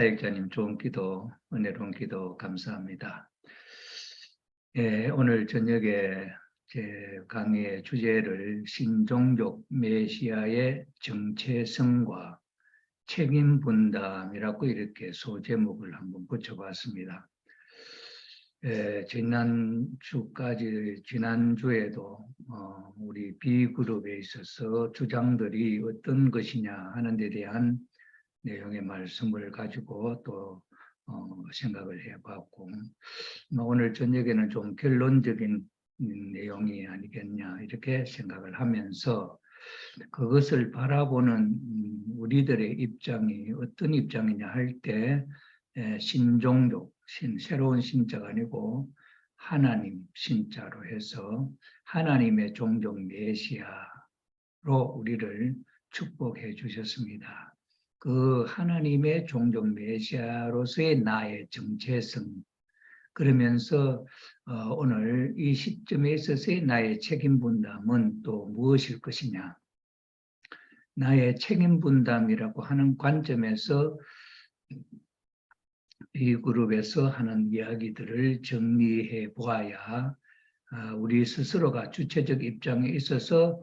사역자님 좋은 기도, 은혜로운 기도 감사합니다. 오늘 저녁에 제 강의의 주제를 신종족 메시아의 정체성과 책임 분담이라고 이렇게 소제목을 한번 붙여봤습니다. 지난주에도 우리 B그룹에 있어서 주장들이 어떤 것이냐 하는 데 대한 내용의 말씀을 가지고 또 생각을 해봤고, 오늘 저녁에는 좀 결론적인 내용이 아니겠냐 이렇게 생각을 하면서 그것을 바라보는 우리들의 입장이 어떤 입장이냐 할 때 신종족, 새로운 신자가 아니고 하나님 신자로 해서 하나님의 종족 메시아로 우리를 축복해 주셨습니다. 그 하나님의 종족 메시아로서의 나의 정체성, 그러면서 오늘 이 시점에 있어서의 나의 책임 분담은 또 무엇일 것이냐. 나의 책임 분담이라고 하는 관점에서 이 그룹에서 하는 이야기들을 정리해 보아야 우리 스스로가 주체적 입장에 있어서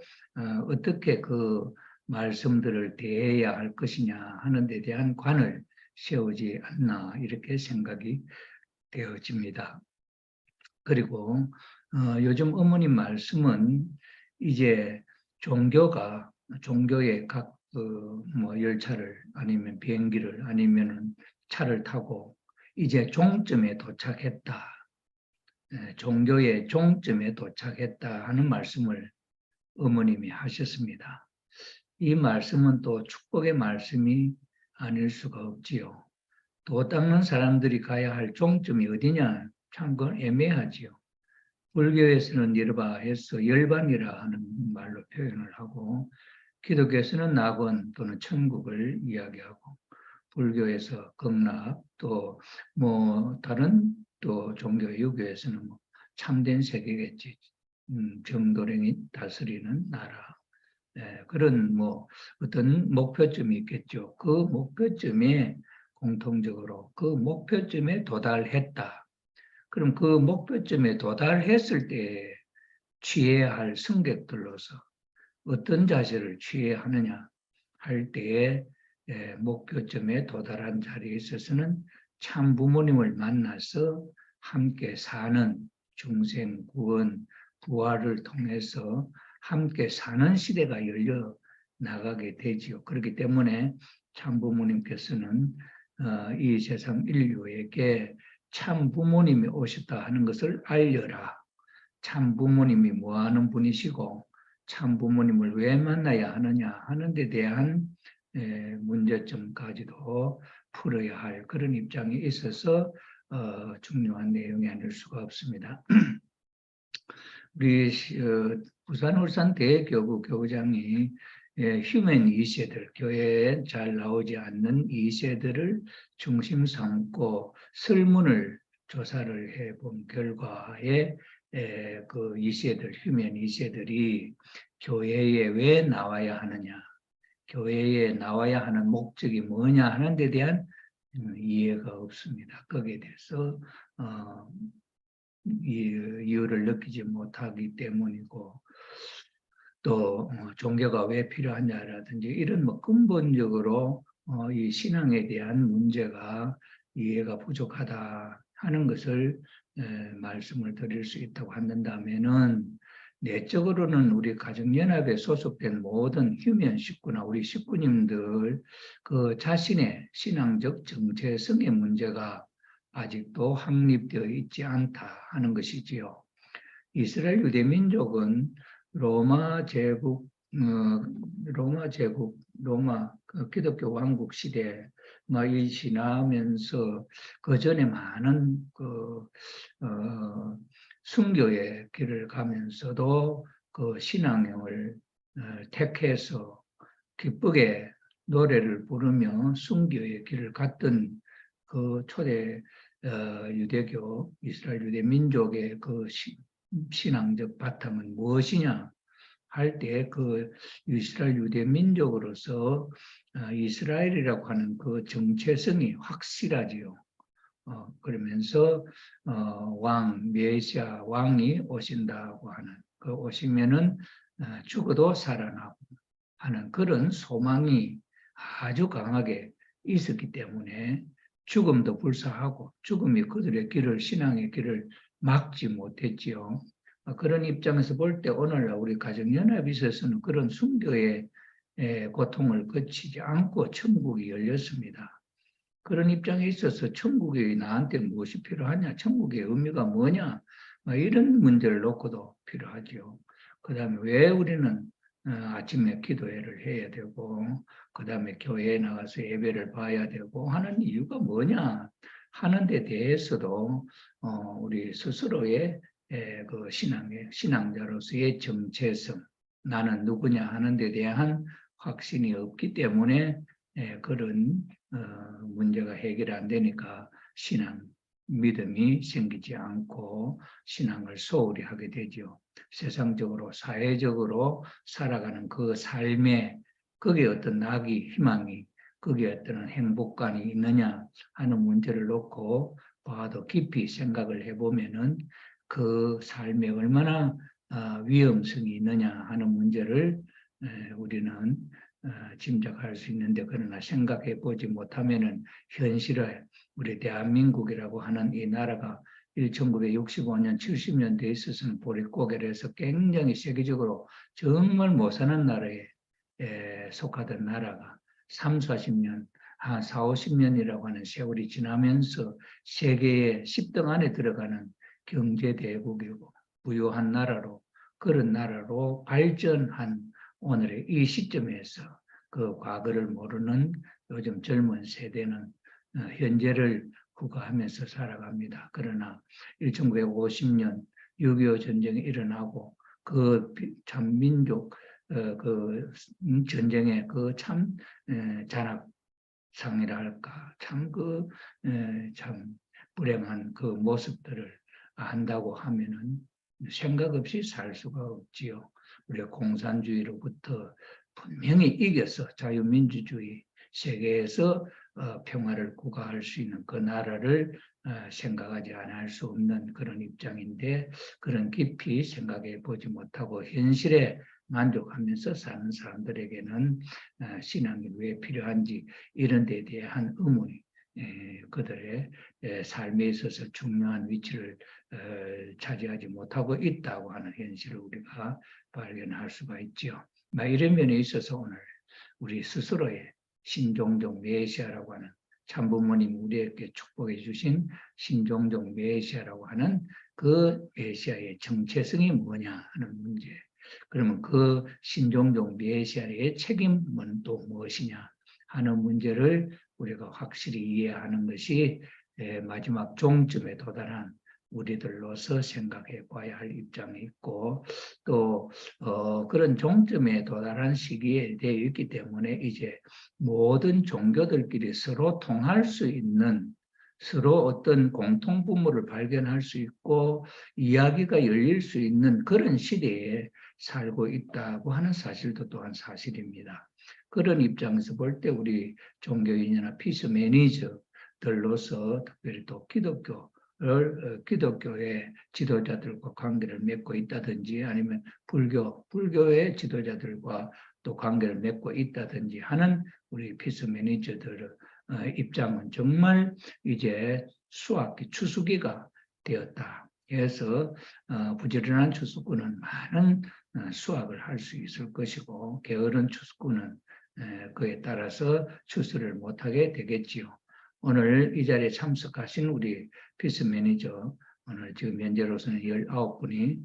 어떻게 그 말씀들을 대해야 할 것이냐 하는 데 대한 관을 세우지 않나 이렇게 생각이 되어집니다. 그리고 요즘 어머님 말씀은 이제 종교의 각 열차를 아니면 비행기를 아니면 차를 타고 이제 종점에 도착했다. 종교의 종점에 도착했다 하는 말씀을 어머님이 하셨습니다. 이 말씀은 또 축복의 말씀이 아닐 수가 없지요. 도 닦는 사람들이 가야 할 종점이 어디냐? 참 그건 애매하지요. 불교에서는 니르바해서 열반이라 하는 말로 표현을 하고, 기독교에서는 낙원 또는 천국을 이야기하고, 불교에서 극락, 또 다른 또 종교 유교에서는 참된 세계겠지. 정도령이 다스리는 나라. 그런 어떤 목표점이 있겠죠. 그 목표점에 공통적으로 그 목표점에 도달했다. 그럼 그 목표점에 도달했을 때 취해야 할 성격들로서 어떤 자세를 취해야 하느냐 할 때에 목표점에 도달한 자리에 있어서는 참 부모님을 만나서 함께 사는 중생 구원, 부활을 통해서 함께 사는 시대가 열려 나가게 되지요. 그렇기 때문에 참 부모님께서는 이 세상 인류에게 참 부모님이 오셨다 하는 것을 알려라. 참 부모님이 뭐하는 분이시고 참 부모님을 왜 만나야 하느냐 하는 데 대한 문제점까지도 풀어야 할 그런 입장이 있어서 중요한 내용이 아닐 수가 없습니다. 우리 부산 울산 대교구 교구장이 휴먼 2세들, 교회에 잘 나오지 않는 2세들을 중심 삼고 설문을 조사를 해본 결과에 그 2세들, 휴먼 2세들이 교회에 왜 나와야 하느냐, 교회에 나와야 하는 목적이 뭐냐 하는 데 대한 이해가 없습니다. 거기에 대해서 이유를 느끼지 못하기 때문이고, 또 종교가 왜 필요하냐라든지 이런 근본적으로 이 신앙에 대한 문제가 이해가 부족하다 하는 것을 말씀을 드릴 수 있다고 한다면은, 내적으로는 우리 가정연합에 소속된 모든 휴면 식구나 우리 식구님들 그 자신의 신앙적 정체성의 문제가 아직도 확립되어 있지 않다 하는 것이지요. 이스라엘 유대민족은 로마 기독교 왕국 시대에 지나면서 그 전에 많은 순교의 길을 가면서도 그 신앙을 택해서 기쁘게 노래를 부르며 순교의 길을 갔던 그 초대 유대교, 이스라엘 유대 민족의 그 신앙적 바탕은 무엇이냐 할 때 그 이스라엘 유대 민족으로서 이스라엘이라고 하는 그 정체성이 확실하지요. 그러면서 메시아 왕이 오신다고 하는 그 오시면은 죽어도 살아나고 하는 그런 소망이 아주 강하게 있었기 때문에 죽음도 불사하고 죽음이 그들의 길을 신앙의 길을 막지 못했지요. 그런 입장에서 볼 때 오늘날 우리 가정연합에 있어서는 그런 순교의 고통을 거치지 않고 천국이 열렸습니다. 그런 입장에 있어서 천국이 나한테 무엇이 필요하냐, 천국의 의미가 뭐냐, 이런 문제를 놓고도 필요하죠. 그 다음에 왜 우리는 아침에 기도회를 해야 되고, 그 다음에 교회에 나가서 예배를 봐야 되고 하는 이유가 뭐냐 하는 데 대해서도 우리 스스로의 그 신앙자로서의 정체성, 나는 누구냐 하는 데 대한 확신이 없기 때문에 그런 문제가 해결이 안 되니까 신앙, 믿음이 생기지 않고 신앙을 소홀히 하게 되죠. 세상적으로, 사회적으로 살아가는 그 삶에 거기에 어떤 낙이, 희망이, 거기에 어떤 행복감이 있느냐 하는 문제를 놓고 봐도 깊이 생각을 해보면은 그 삶에 얼마나 위험성이 있느냐 하는 문제를 우리는 짐작할 수 있는데, 그러나 생각해 보지 못하면은 현실에 우리 대한민국이라고 하는 이 나라가 1965년, 70년대에 있어서는 보릿고개를 해서 굉장히 세계적으로 정말 못 사는 나라에 속하던 나라가 3, 40년, 한 4, 50년이라고 하는 세월이 지나면서 세계의 10등 안에 들어가는 경제대국이고 부유한 나라로, 그런 나라로 발전한 오늘의 이 시점에서 그 과거를 모르는 요즘 젊은 세대는 현재를 구가하면서 살아갑니다. 그러나 1950년 6.25 전쟁이 일어나고 그 참 민족 그 전쟁의 그 참 잔악상이라 할까, 참 참 불행한 그 모습들을 안다고 하면은 생각 없이 살 수가 없지요. 우리가 공산주의로부터 분명히 이겨서 자유민주주의 세계에서 평화를 구가할 수 있는 그 나라를 생각하지 않을 수 없는 그런 입장인데, 그런 깊이 생각해 보지 못하고 현실에 만족하면서 사는 사람들에게는 신앙이 왜 필요한지 이런 데에 대한 의문이 그들의 삶에 있어서 중요한 위치를 차지하지 못하고 있다고 하는 현실을 우리가 발견할 수가 있죠. 이런 면에 있어서 오늘 우리 스스로의 신종종 메시아라고 하는, 참부모님 우리에게 축복해 주신 신종종 메시아라고 하는 그 메시아의 정체성이 뭐냐 하는 문제, 그러면 그 신종종 메시아의 책임은 또 무엇이냐 하는 문제를 우리가 확실히 이해하는 것이 마지막 종점에 도달한 우리들로서 생각해 봐야 할 입장이 있고, 또 그런 종점에 도달한 시기에 되어 있기 때문에 이제 모든 종교들끼리 서로 통할 수 있는, 서로 어떤 공통 분모를 발견할 수 있고 이야기가 열릴 수 있는 그런 시대에 살고 있다고 하는 사실도 또한 사실입니다. 그런 입장에서 볼 때 우리 종교인이나 피스 매니저들로서 특별히 또 기독교의 지도자들과 관계를 맺고 있다든지, 아니면 불교의 지도자들과 또 관계를 맺고 있다든지 하는 우리 피스 매니저들의 입장은 정말 이제 수학기, 추수기가 되었다. 그래서 부지런한 추수꾼은 많은 수확을 할 수 있을 것이고, 게으른 추수꾼은 그에 따라서 추수를 못하게 되겠지요. 오늘 이 자리에 참석하신 우리 피스 매니저, 오늘 지금 현재로서는 19분이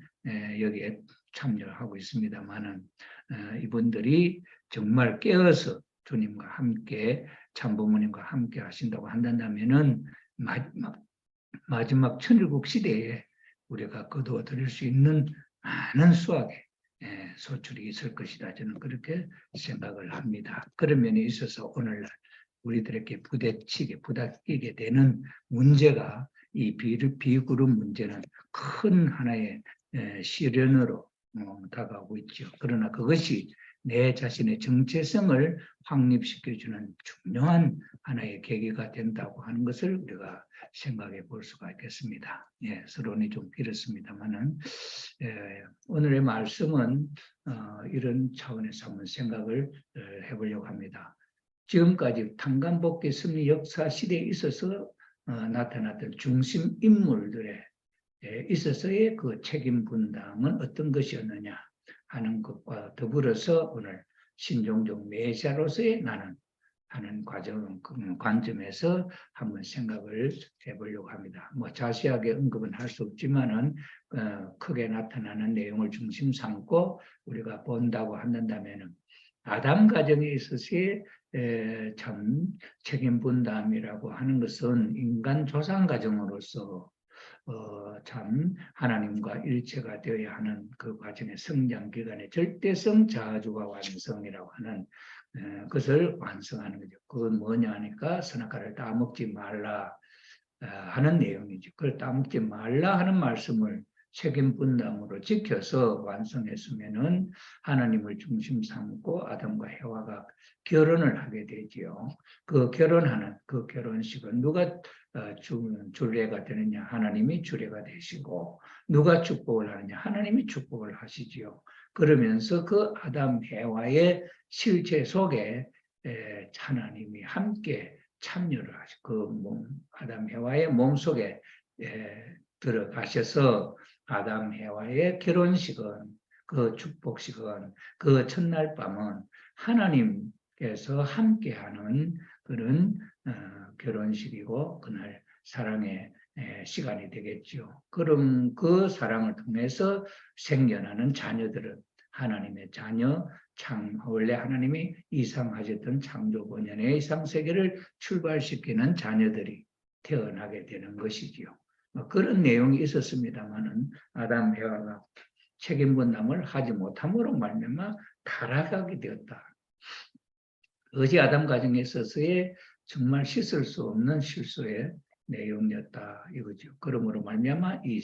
여기에 참여하고 있습니다만은 이분들이 정말 깨어서 주님과 함께, 참부모님과 함께 하신다고 한다면은 마지막 천일국 시대에 우리가 거두어 드릴 수 있는 많은 수확의 소출이 있을 것이다. 저는 그렇게 생각을 합니다. 그런 면에 있어서 오늘날 우리들에게 부닥치게 되는 문제가, 이 비그룹 문제는 큰 하나의 시련으로 다가오고 있죠. 그러나 그것이 내 자신의 정체성을 확립시켜주는 중요한 하나의 계기가 된다고 하는 것을 우리가 생각해 볼 수가 있겠습니다. 예, 서론이 좀 길었습니다만은 오늘의 말씀은 이런 차원에서 한번 생각을 해보려고 합니다. 지금까지 탄간복귀 승리 역사 시대에 있어서 나타났던 중심 인물들의 있어서의 그 책임 분담은 어떤 것이었느냐 하는 것과 더불어서 오늘 신종적 메시아로서의 나는 하는 관점에서 한번 생각을 해보려고 합니다. 뭐 자세하게 언급은 할 수 없지만은 크게 나타나는 내용을 중심 삼고 우리가 본다고 한다면은 아담 가정에 있어서의 참 책임 분담이라고 하는 것은 인간 조상 가정으로서 참 하나님과 일체가 되어야 하는 그 과정의 성장 기간의 절대성 자아주가 완성이라고 하는 것을 완성하는 거죠. 그건 뭐냐 하니까 선악과를 따먹지 말라 하는 내용이죠. 그걸 따먹지 말라 하는 말씀을 책임 분담으로 지켜서 완성했으면은 하나님을 중심 삼고 아담과 해와가 결혼을 하게 되지요. 그 결혼하는 그 결혼식은 누가 주례가 되느냐? 하나님이 주례가 되시고 누가 축복을 하느냐? 하나님이 축복을 하시지요. 그러면서 그 아담 해와의 실체 속에 하나님이 함께 참여를 하시고 그 아담 해와의 몸 속에 들어가셔서 아담 해와의 결혼식은 그 축복식은 그 첫날 밤은 하나님께서 함께하는 그런 결혼식이고 그날 사랑의 시간이 되겠죠. 그럼 그 사랑을 통해서 생겨나는 자녀들은 하나님의 자녀, 원래 하나님이 이상하셨던 창조 본연의 이상세계를 출발시키는 자녀들이 태어나게 되는 것이지요. 그런 내용이 있었습니다만은 아담 해와가 책임 분담을 하지 못함으로 말미암아 타락하게 되었다. 어제 아담 가정에 있어서의 정말 씻을 수 없는 실수의 내용이었다 이거죠. 그러므로 말미암아 이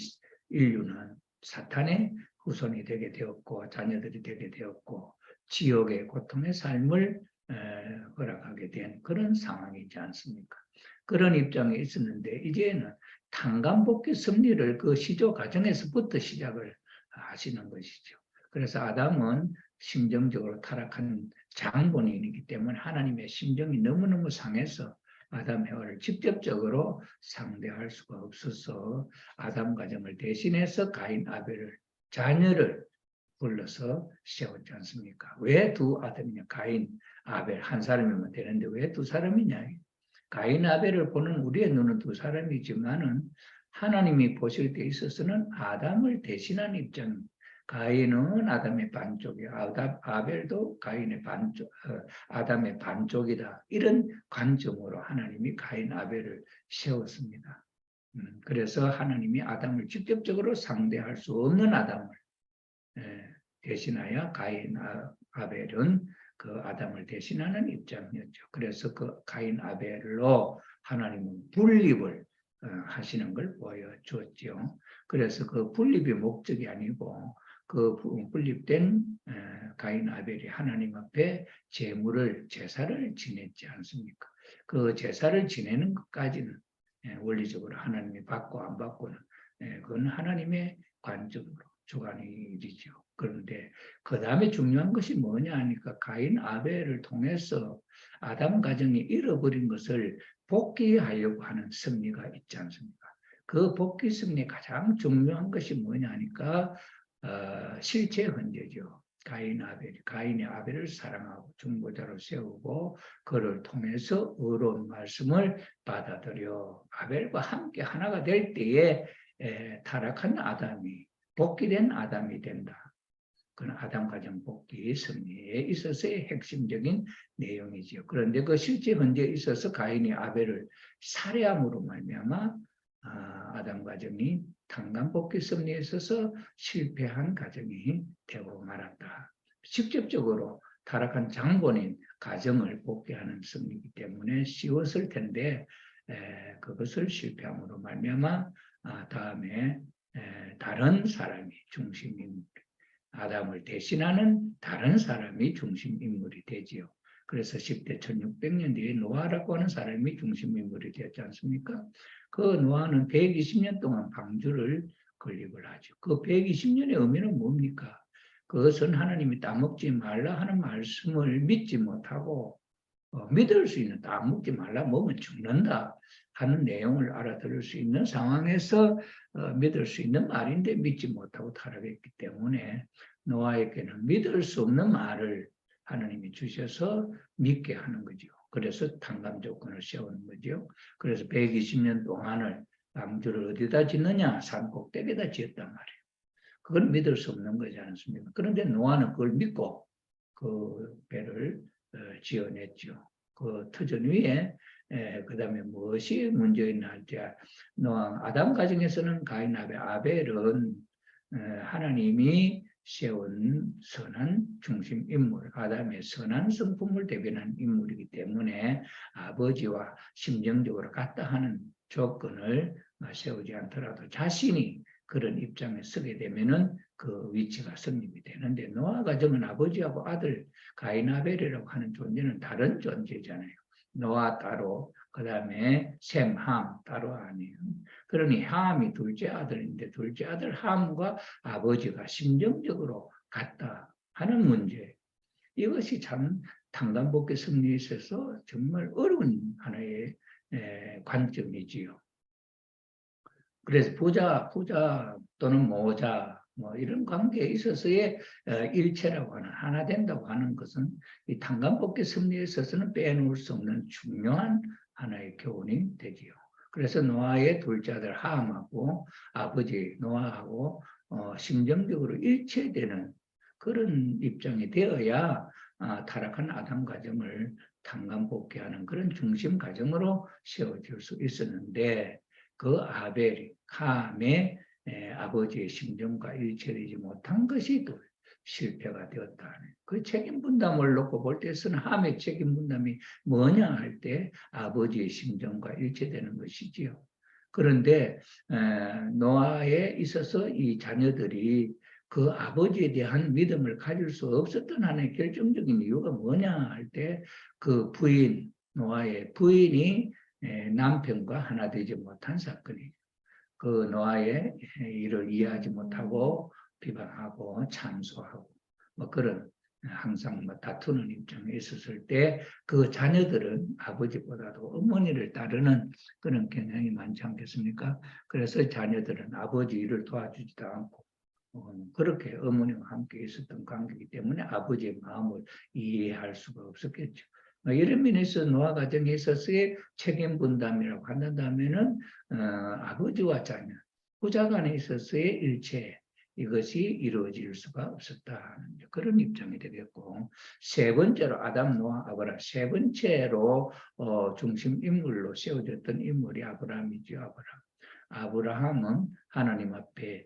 인류는 사탄의 후손이 되게 되었고 자녀들이 되게 되었고 지옥의 고통의 삶을 허락하게 된 그런 상황이지 않습니까? 그런 입장에 있었는데 이제는 탄간복귀 섭리를 그 시조 과정에서부터 시작을 하시는 것이죠. 그래서 아담은 심정적으로 타락한 장본인이기 때문에 하나님의 심정이 너무너무 상해서 아담 해와를 직접적으로 상대할 수가 없어서 아담 가정을 대신해서 가인 아벨을 자녀를 불러서 세웠지 않습니까? 왜 두 아들이냐? 가인, 아벨 한 사람이면 되는데 왜 두 사람이냐? 가인, 아벨을 보는 우리의 눈은 두 사람이지만은 하나님이 보실 때 있어서는 아담을 대신한 입장. 가인은 아담의 반쪽이, 아벨도 가인의 반쪽, 아담의 반쪽이다. 이런 관점으로 하나님이 가인, 아벨을 세웠습니다. 그래서 하나님이 아담을 직접적으로 상대할 수 없는 아담을 대신하여 가인, 아벨은 그 아담을 대신하는 입장이었죠. 그래서 그 가인, 아벨로 하나님은 분립을 하시는 걸 보여주었죠. 그래서 그 분립이 목적이 아니고 그 분립된 가인, 아벨이 하나님 앞에 제사를 지냈지 않습니까? 그 제사를 지내는 것까지는 원리적으로 하나님이 받고 안 받고는 그건 하나님의 관점으로 주관의 일이죠. 그런데 그 다음에 중요한 것이 뭐냐 하니까 가인 아벨을 통해서 아담 가정이 잃어버린 것을 복귀하려고 하는 섭리가 있지 않습니까? 그 복귀 섭리의 가장 중요한 것이 뭐냐 하니까 실체 헌재죠. 가인이 아벨을 사랑하고 중보자로 세우고 그를 통해서 의로운 말씀을 받아들여 아벨과 함께 하나가 될 때에 타락한 아담이 복귀된 아담이 된다. 그건 아담 가정 복귀 섭리에 있어서의 핵심적인 내용이죠. 그런데 그 실제 현재에 있어서 가인이 아벨을 살해함으로 말미암아 아담 가정이 탄간 복귀 섭리에 있어서 실패한 가정이 되고 말았다. 직접적으로 타락한 장본인 가정을 복귀하는 섭리이기 때문에 쉬웠을 텐데 그것을 실패함으로 말미암아 다음에 다른 사람이 중심인 아담을 대신하는 다른 사람이 중심 인물이 되지요. 그래서 10대 1600년 뒤에 노아라고 하는 사람이 중심 인물이 되었지 않습니까? 그 노아는 120년 동안 방주를 건립을 하죠. 그 120년의 의미는 뭡니까? 그것은 하나님이 따먹지 말라 하는 말씀을 믿지 못하고 믿을 수 있는, 따먹지 말라 먹으면 죽는다 하는 내용을 알아들을 수 있는 상황에서 믿을 수 있는 말인데 믿지 못하고 타락했기 때문에 노아에게는 믿을 수 없는 말을 하나님이 주셔서 믿게 하는 거죠. 그래서 탕감 조건을 세우는 거죠. 그래서 120년 동안을 방주를 어디다 짓느냐? 산 꼭대기에다 지었단 말이에요. 그걸 믿을 수 없는 거지 않습니까? 그런데 노아는 그걸 믿고 그 배를 지어냈죠. 그 터전 위에 그 다음에 무엇이 문제였나 할 때 노아 아담 가정에서는 가인 아벨은 하나님이 세운 선한 중심 인물, 아담의 선한 성품을 대변한 인물이기 때문에 아버지와 심정적으로 같다 하는 조건을 세우지 않더라도 자신이 그런 입장에 서게 되면은 그 위치가 성립이 되는데 노아 가정은 아버지하고 아들 가인 아벨이라고 하는 존재는 다른 존재잖아요. 노아 따로 그 다음에 셈, 함 따로 아니에요. 그러니 함이 둘째 아들인데 둘째 아들 함과 아버지가 심정적으로 같다 하는 문제. 이것이 참 탕감복귀 승리에 있어서 정말 어려운 하나의 관점이지요. 그래서 부자 또는 모자 뭐 이런 관계에 있어서의 일체라고 하는 하나 된다고 하는 것은 이 탕감복귀 승리에 있어서는 빼놓을 수 없는 중요한 하나의 교훈이 되지요. 그래서 노아의 둘째 아들 함하고 아버지 노아하고 심정적으로 일체되는 그런 입장이 되어야 타락한 아담 가정을 탕감복귀하는 그런 중심 가정으로 세워질 수 있었는데 그 아벨이 함의 아버지의 심정과 일치되지 못한 것이 또 실패가 되었다. 그 책임 분담을 놓고 볼 때서는 함의 책임 분담이 뭐냐 할 때 아버지의 심정과 일치되는 것이지요. 그런데 노아에 있어서 이 자녀들이 그 아버지에 대한 믿음을 가질 수 없었던 하나의 결정적인 이유가 뭐냐 할 때 그 부인, 노아의 부인이 남편과 하나 되지 못한 사건이죠. 그 노아의 일을 이해하지 못하고 비방하고 참소하고 뭐 그런 항상 뭐 다투는 입장에 있었을 때 그 자녀들은 아버지보다도 어머니를 따르는 그런 경향이 많지 않겠습니까? 그래서 자녀들은 아버지 일을 도와주지도 않고 그렇게 어머니와 함께 있었던 관계이기 때문에 아버지의 마음을 이해할 수가 없었겠죠. 이런 면에서 노아 가정에 있어서의 책임 분담이라고 한다면은 아버지와 자녀, 부자 간에 있어서의 일체 이것이 이루어질 수가 없었다는 그런 입장이 되겠고 세 번째로 아담, 노아, 아브라함 세 번째로 중심 인물로 세워졌던 인물이 아브라함이죠. 아브라함은 하나님 앞에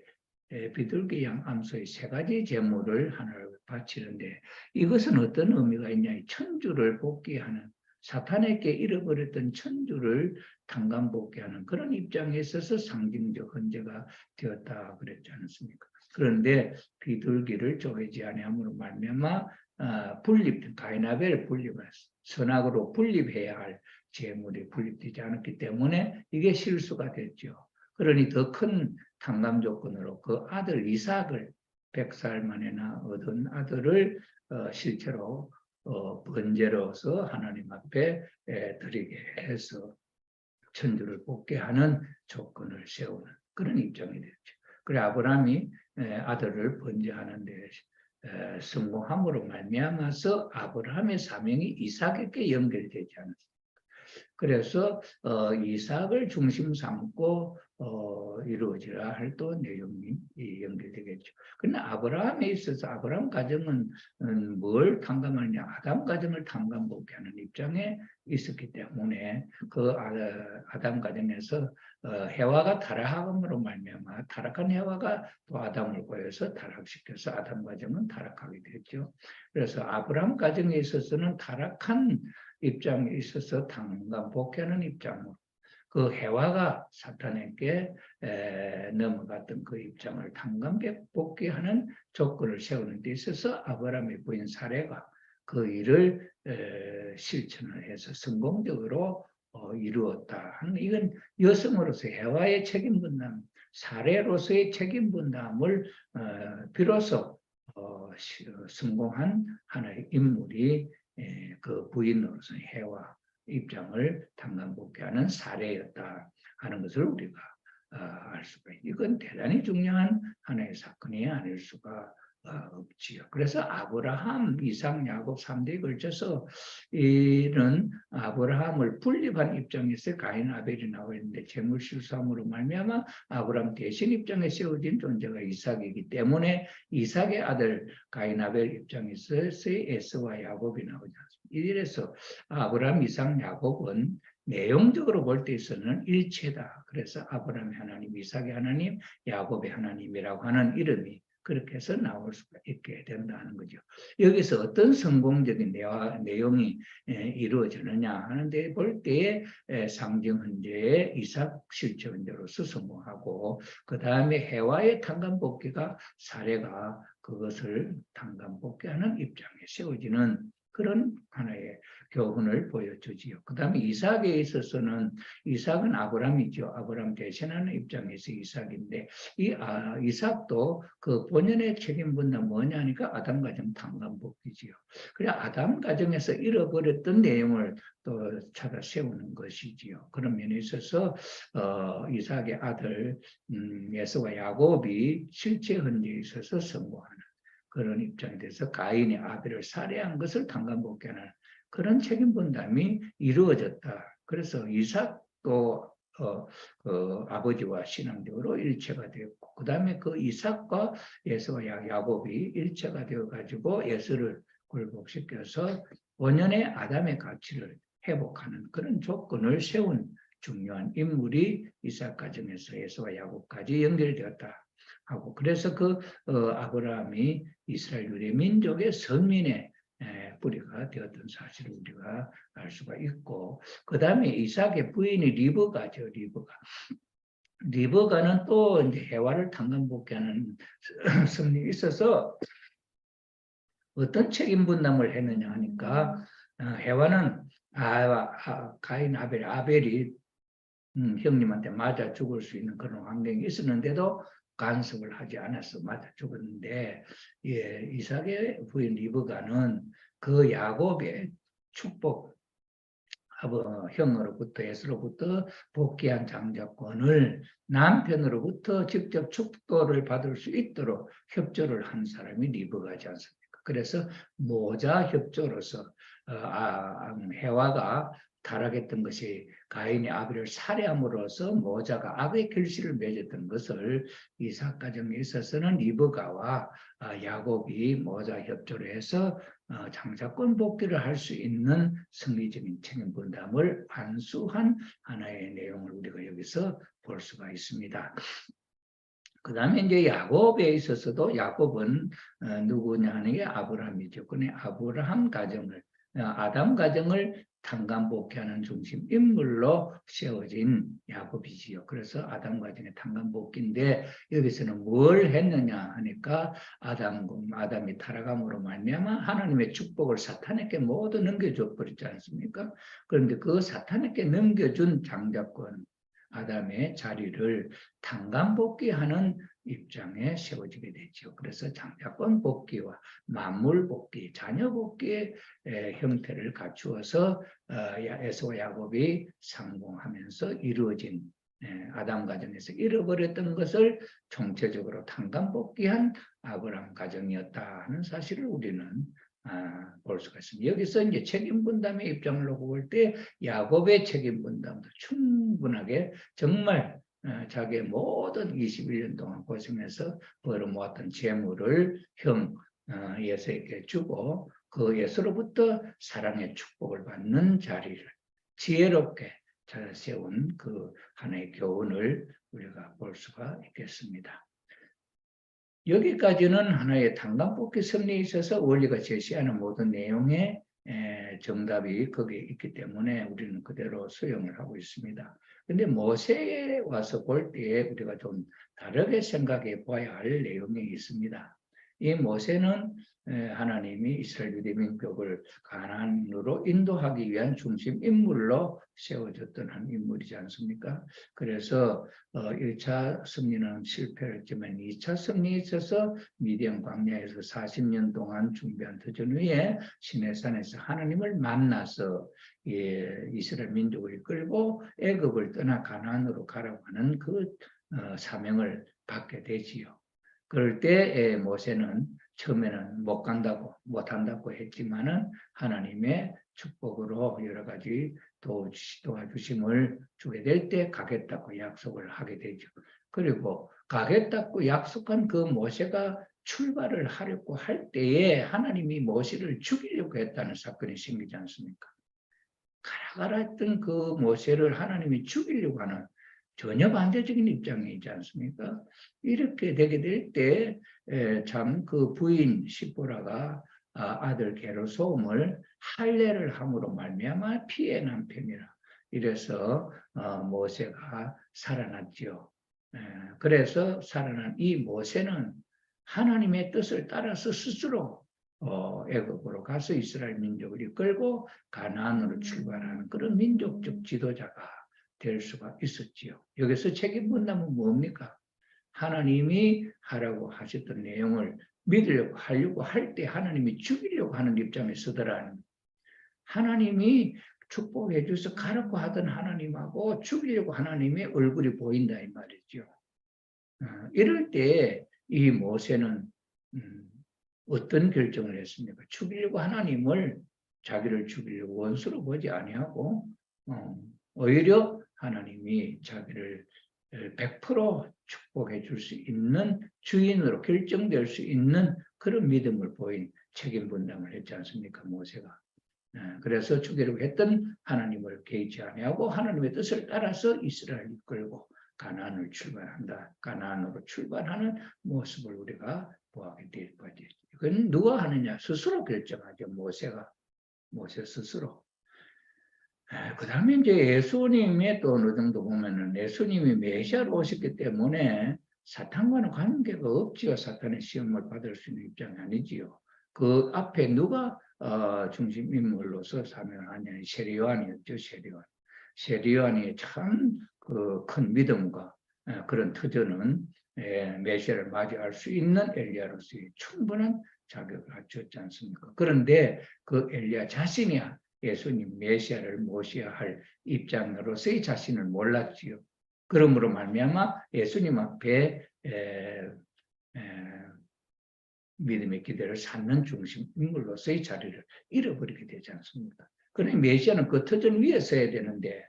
비둘기 양 암소의 세 가지 제물을 하나를 바치는데 이것은 어떤 의미가 있냐? 천주를 복귀하는 사탄에게 잃어버렸던 천주를 탕감복귀하는 그런 입장에 있어서 상징적 헌재가 되었다 그랬지 않습니까? 그런데 비둘기를 쪼개지 아니함으로 말미암아 분립, 가인 아벨 분립을 선악으로 분립해야 할 제물이 분립되지 않았기 때문에 이게 실수가 됐죠. 그러니 더 큰 탕감 조건으로 그 아들 이삭을 100살 만에나 얻은 아들을 실제로 번제로서 하나님 앞에 드리게 해서 천주를 복게 하는 조건을 세우는 그런 입장이 됐죠. 그래 아브라함이 아들을 번제하는 데 성공함으로 말미암아서 아브라함의 사명이 이삭에게 연결되지 않았습니다. 그래서 이삭을 중심 삼고 이루어져야 할 또 내용이 연결되겠죠. 그러나 아브라함에 있어서 아브라함 가정은 뭘 탕감하느냐? 아담 가정을 탕감복귀 하는 입장에 있었기 때문에 그 아담 가정에서 해와가 타락함으로 말미암아 타락한 해와가 또 아담을 보여서 타락시켜서 아담 가정은 타락하게 됐죠. 그래서 아브라함 가정에 있어서는 타락한 입장에 있어서 탕감복귀하는 입장으로 그 해와가 사탄에게 넘어갔던 그 입장을 탄감복귀하는 조건을 세우는 데 있어서 아브라함의 부인 사레가 그 일을 실천을 해서 성공적으로 이루었다 하는, 이건 여성으로서 해와의 책임 분담, 사례로서의 책임 분담을 비로소 성공한 하나의 인물이 그 부인으로서 해와 입장을 탄감복귀하는 사례였다 하는 것을 우리가 알 수가 있습니다. 이건 대단히 중요한 하나의 사건이 아닐 수가 없지요. 그래서 아브라함, 이삭, 야곱 3대에 걸쳐서 이런 아브라함을 분립한 입장에서 가인, 아벨이 나와 있는데 재물 실수함으로 말미암아 아브라함 대신 입장에 세워진 존재가 이삭이기 때문에 이삭의 아들 가인, 아벨 입장에서 에서와 야곱이 나오지 않습니다. 이래서 아브라함, 이삭, 야곱은 내용적으로 볼 때 있어서는 일체다. 그래서 아브라함의 하나님, 이삭의 하나님, 야곱의 하나님이라고 하는 이름이 그렇게 해서 나올 수가 있게 된다는 거죠. 여기서 어떤 성공적인 내용이 이루어지느냐 하는데 볼 때에 상징 헌재의 이삭 실체 헌재로서 성공하고, 그 다음에 해와의 탄감복귀가 사례가 그것을 탄감복귀하는 입장에 세워지는 그런 하나의 교훈을 보여주지요. 그 다음에 이삭에 있어서는 이삭은 아브라함이죠. 아브라함 대신하는 입장에서 이삭인데 이삭도 그 본연의 책임 분담 뭐냐 하니까 아담 가정 탄감복귀지요. 그래 아담 가정에서 잃어버렸던 내용을 또 찾아 세우는 것이지요. 그런 면에 있어서 이삭의 아들 에서와 야곱이 실제 헌재에 있어서 성공하는 그런 입장에 대해서 가인이 아벨을 살해한 것을 탄감복귀하는 그런 책임 분담이 이루어졌다. 그래서 이삭도 아버지와 신앙적으로 일체가 되었고, 그 다음에 그 이삭과 에서와 야곱이 일체가 되어가지고 에서를 굴복시켜서 원년의 아담의 가치를 회복하는 그런 조건을 세운 중요한 인물이 이삭 가정에서 에서와 야곱까지 연결되었다 하고, 그래서 그 아브라함이 이스라엘 유대 민족의 선민의 뿌리가 되었던 사실을 우리가 알 수가 있고, 그 다음에 이삭의 부인이 리브가죠. 리브가는 또 이제 해와를 탄감복귀하는 섭리에 있어서 어떤 책임 분담을 했느냐 하니까 해와는 가인, 아벨이 형님한테 맞아 죽을 수 있는 그런 환경이 있었는데도 간섭을 하지 않아서 맞아 죽었는데, 이삭의 부인 리브가는 그 야곱의 축복, 형으로부터 에서로부터 복귀한 장자권을 남편으로부터 직접 축도를 받을 수 있도록 협조를 한 사람이 리브가지 않습니까? 그래서 모자 협조로서 해와가 타락했던 것이 가인이 아벨을 살해함으로써 모자가 악의 결실을 맺었던 것을 이삭 가정에 있어서는 리브가와 야곱이 모자 협조를 해서 장자권 복귀를 할 수 있는 성리적인 책임 분담을 완수한 하나의 내용을 우리가 여기서 볼 수가 있습니다. 그 다음에 이제 야곱에 있어서도 야곱은 누구냐 하는 게 아브라함이죠. 그런데 아브라함 가정을, 아담 가정을 탄감복귀하는 중심 인물로 세워진 야곱이지요. 그래서 아담 가정의 탄감복귀인데 여기서는 뭘 했느냐 하니까 아담이 타락함으로 말미암아 하나님의 축복을 사탄에게 모두 넘겨줘 버렸지 않습니까? 그런데 그 사탄에게 넘겨준 장자권 아담의 자리를 탄감복귀하는 입장에 세워지게 되죠. 그래서 장자권 복귀와 만물 복귀, 자녀 복귀의 형태를 갖추어서 에서와 야곱이 상봉하면서 이루어진 아담 가정에서 잃어버렸던 것을 총체적으로 탄감복귀한 아브라함 가정이었다 하는 사실을 우리는 볼 수가 있습니다. 여기서 이제 책임 분담의 입장을 놓고 볼 때 야곱의 책임 분담도 충분하게 정말 자기의 모든 21년 동안 고생해서 벌어모았던 재물을 형 예서에게 주고 그 예서로부터 사랑의 축복을 받는 자리를 지혜롭게 잘 세운 그 하나의 교훈을 우리가 볼 수가 있겠습니다. 여기까지는 하나의 탄감복귀 섭리에 있어서 원리가 제시하는 모든 내용의 정답이 거기에 있기 때문에 우리는 그대로 수용을 하고 있습니다. 근데 모세에 와서 볼 때에 우리가 좀 다르게 생각해 봐야 할 내용이 있습니다. 이 모세는 하나님이 이스라엘 유대 민족을 가나안으로 인도하기 위한 중심 인물로 세워졌던 한 인물이지 않습니까? 그래서 1차 승리는 실패를 했지만 2차 승리에 있어서 미디안 광야에서 40년 동안 준비한 터전 위에 시내산에서 하나님을 만나서 이스라엘 민족을 이끌고 애굽을 떠나 가나안으로 가라고 하는 그 사명을 받게 되지요. 그럴 때 모세는 처음에는 못 간다고 못한다고 했지만은 하나님의 축복으로 여러 가지 도와주심을 주게 될 때 가겠다고 약속을 하게 되죠. 그리고 가겠다고 약속한 그 모세가 출발을 하려고 할 때에 하나님이 모세를 죽이려고 했다는 사건이 생기지 않습니까? 가라 했던 그 모세를 하나님이 죽이려고 하는 전혀 반대적인 입장이지 않습니까? 이렇게 되게 될 때 참 그 부인 시보라가 아들 게르솜을 할례를 함으로 말미암아 피해 남편이라 이래서 모세가 살아났지요. 그래서 살아난 이 모세는 하나님의 뜻을 따라서 스스로 애굽으로 가서 이스라엘 민족을 이끌고 가나안으로 출발하는 그런 민족적 지도자가 될 수가 있었지요. 여기서 책임 분담은 뭡니까? 하나님이 하라고 하셨던 내용을 믿으려고 하려고 할 때 하나님이 죽이려고 하는 입장에 서더라는 하나님이 축복해 주셔서 가라고 하던 하나님하고 죽이려고 하나님의 얼굴이 보인다 이 말이죠. 이럴 때 이 모세는 어떤 결정을 했습니까? 죽이려고 하나님을 자기를 죽이려고 원수로 보지 아니하고 오히려 하나님이 자기를 100% 축복해 줄 수 있는 주인으로 결정될 수 있는 그런 믿음을 보인 책임 분담을 했지 않습니까? 모세가. 그래서 죽이려고 했던 하나님을 개의치 아니하고 하나님의 뜻을 따라서 이스라엘을 이끌고 가나안을 출발한다. 가나안으로 출발하는 모습을 우리가 보게 될 거죠. 그건 누가 하느냐? 스스로 결정하죠. 모세 스스로. 그 다음에 이제 예수님의 또 어느 정도 보면은 예수님이 메시아로 오셨기 때문에 사탄과는 관계가 없지요. 사탄의 시험을 받을 수 있는 입장이 아니지요. 그 앞에 누가 중심 인물로서 사명하냐? 세리요한이었죠. 세리요한이 참 그 큰 믿음과 그런 터전은 메시아를 맞이할 수 있는 엘리야로서의 충분한 자격을 갖췄지 않습니까? 그런데 그 엘리야 자신이 예수님 메시아를 모셔야 할 입장으로서의 자신을 몰랐지요. 그러므로 말미암아 예수님 앞에 믿음의 기대를 쌓는 중심 인물로서의 자리를 잃어버리게 되지 않습니까? 그러니 메시아는 그 터전 위에 서야 되는데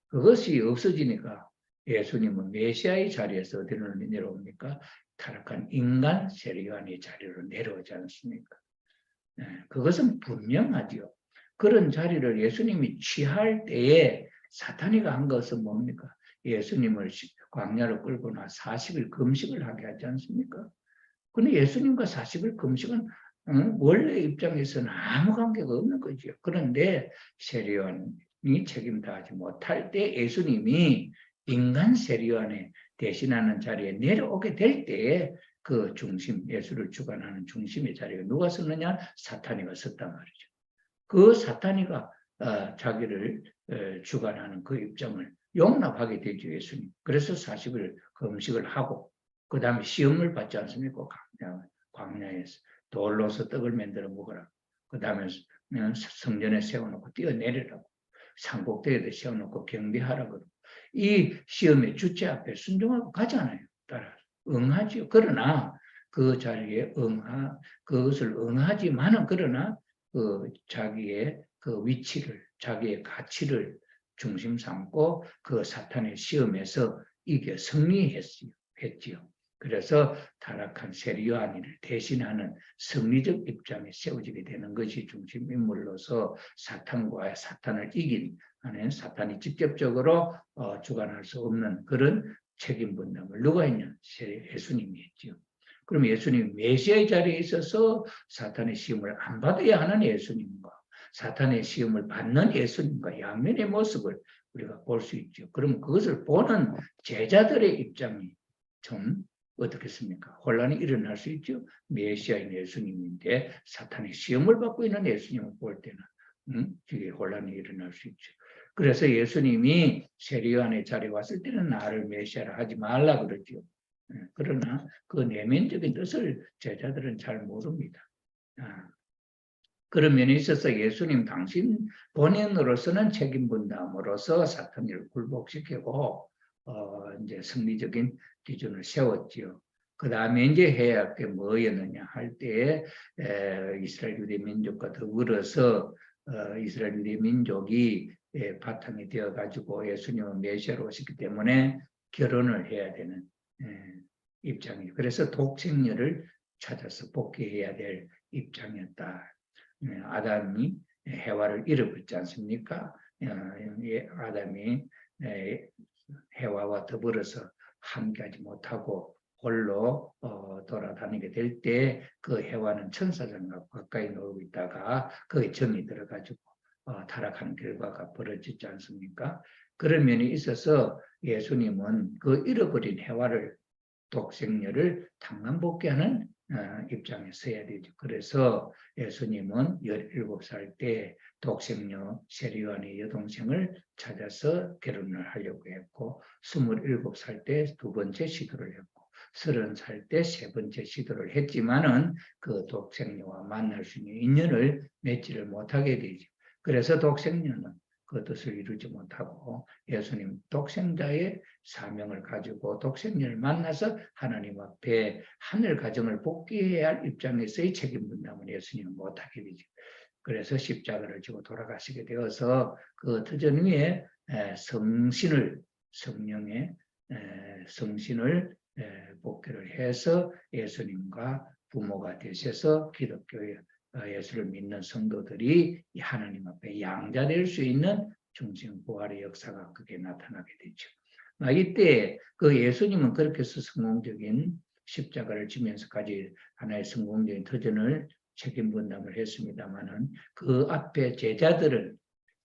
그것이 없어지니까 예수님은 메시아의 자리에서 어디로 내려옵니까? 타락한 인간 세리요한의 자리로 내려오지 않습니까? 그것은 분명하지요. 그런 자리를 예수님이 취할 때에 사탄이가 한 것은 뭡니까? 예수님을 광야로 끌고 나 40일 금식을 하게 하지 않습니까? 근데 예수님과 40일 금식은 원래 입장에서는 아무 관계가 없는 거죠. 그런데 세리요한이 책임다하지 못할 때 예수님이 인간 세리요한에 대신하는 자리에 내려오게 될 때에 그 중심, 예수를 주관하는 중심의 자리에 누가 섰느냐? 사탄이가 섰단 말이죠. 그 사탄이가 자기를 주관하는 그 입장을 용납하게 되죠, 예수님. 그래서 40일 금식을 하고 그 다음에 시험을 받지 않습니까? 광야에서 돌로서 떡을 만들어 먹으라. 그 다음에 성전에 세워놓고 뛰어내리라고. 산꼭대기에 세워놓고 경비하라고. 이 시험의 주체 앞에 순종하고 가잖아요. 따라 응하지요. 그러나 그 자리에 그것을 응하지만은 그러나 그 자기의 그 위치를, 자기의 가치를 중심 삼고 그 사탄의 시험에서 이겨 승리했지요. 그래서 타락한 세리요한이를 대신하는 승리적 입장에 세워지게 되는 것이 중심 인물로서 사탄을 이긴 하는 사탄이 직접적으로 주관할 수 없는 그런 책임 분담을 누가 했냐? 예수님이 했죠. 그럼 예수님이 메시아의 자리에 있어서 사탄의 시험을 안 받아야 하는 예수님과 사탄의 시험을 받는 예수님과 양면의 모습을 우리가 볼 수 있죠. 그럼 그것을 보는 제자들의 입장이 좀 어떻겠습니까? 혼란이 일어날 수 있죠. 메시아인 예수님인데 사탄의 시험을 받고 있는 예수님을 볼 때는 그게 혼란이 일어날 수 있죠. 그래서 예수님이 세리요한의 자리에 왔을 때는 나를 메시아라 하지 말라 그러죠. 그러나 그 내면적인 뜻을 제자들은 잘 모릅니다. 그런 면에 있어서 예수님 당신 본인으로서는 책임 분담으로서 사탄을 굴복시키고 이제 승리적인 기준을 세웠지요. 그 다음에 이제 해야 할 게 뭐였느냐 할 때에 이스라엘 유대 민족과 더불어서 이스라엘 유대 민족이 바탕이 되어 가지고 예수님은 메시아로 오셨기 때문에 결혼을 해야 되는 입장이에요. 그래서 독생녀를 찾아서 복귀해야 될 입장이었다. 아담이 해와를 잃어버렸지 않습니까? 아담이 해와와 더불어서 함께하지 못하고 홀로 돌아다니게 될 때 그 해와는 천사장과 가까이 놀고 있다가 거기에 정이 들어가지고 타락하는 결과가 벌어지지 않습니까? 그런 면이 있어서 예수님은 그 잃어버린 해와를 독생녀를 당간복귀하는 입장에 서야 되죠. 그래서 예수님은 17살 때 독생녀 세리요한의 여동생을 찾아서 결혼을 하려고 했고 27살 때 두 번째 시도를 했고 30살 때 세 번째 시도를 했지만은 그 독생녀와 만날 수 있는 인연을 맺지를 못하게 되죠. 그래서 독생녀는 그 뜻을 이루지 못하고 예수님 독생자의 사명을 가지고 독생녀를 만나서 하나님 앞에 하늘 가정을 복귀해야 할 입장에서의 책임 분담을 예수님은 못하게 되죠. 그래서 십자가를 지고 돌아가시게 되어서 그 터전 위에 성령의 성신을 복귀를 해서 예수님과 부모가 되셔서 기독교의 예수를 믿는 성도들이 하나님 앞에 양자될 수 있는 중심 부활의 역사가 크게 나타나게 되죠. 이때 그 예수님은 그렇게 해서 성공적인 십자가를 지면서까지 하나의 성공적인 터전을 책임 분담을 했습니다만은 그 앞에 제자들은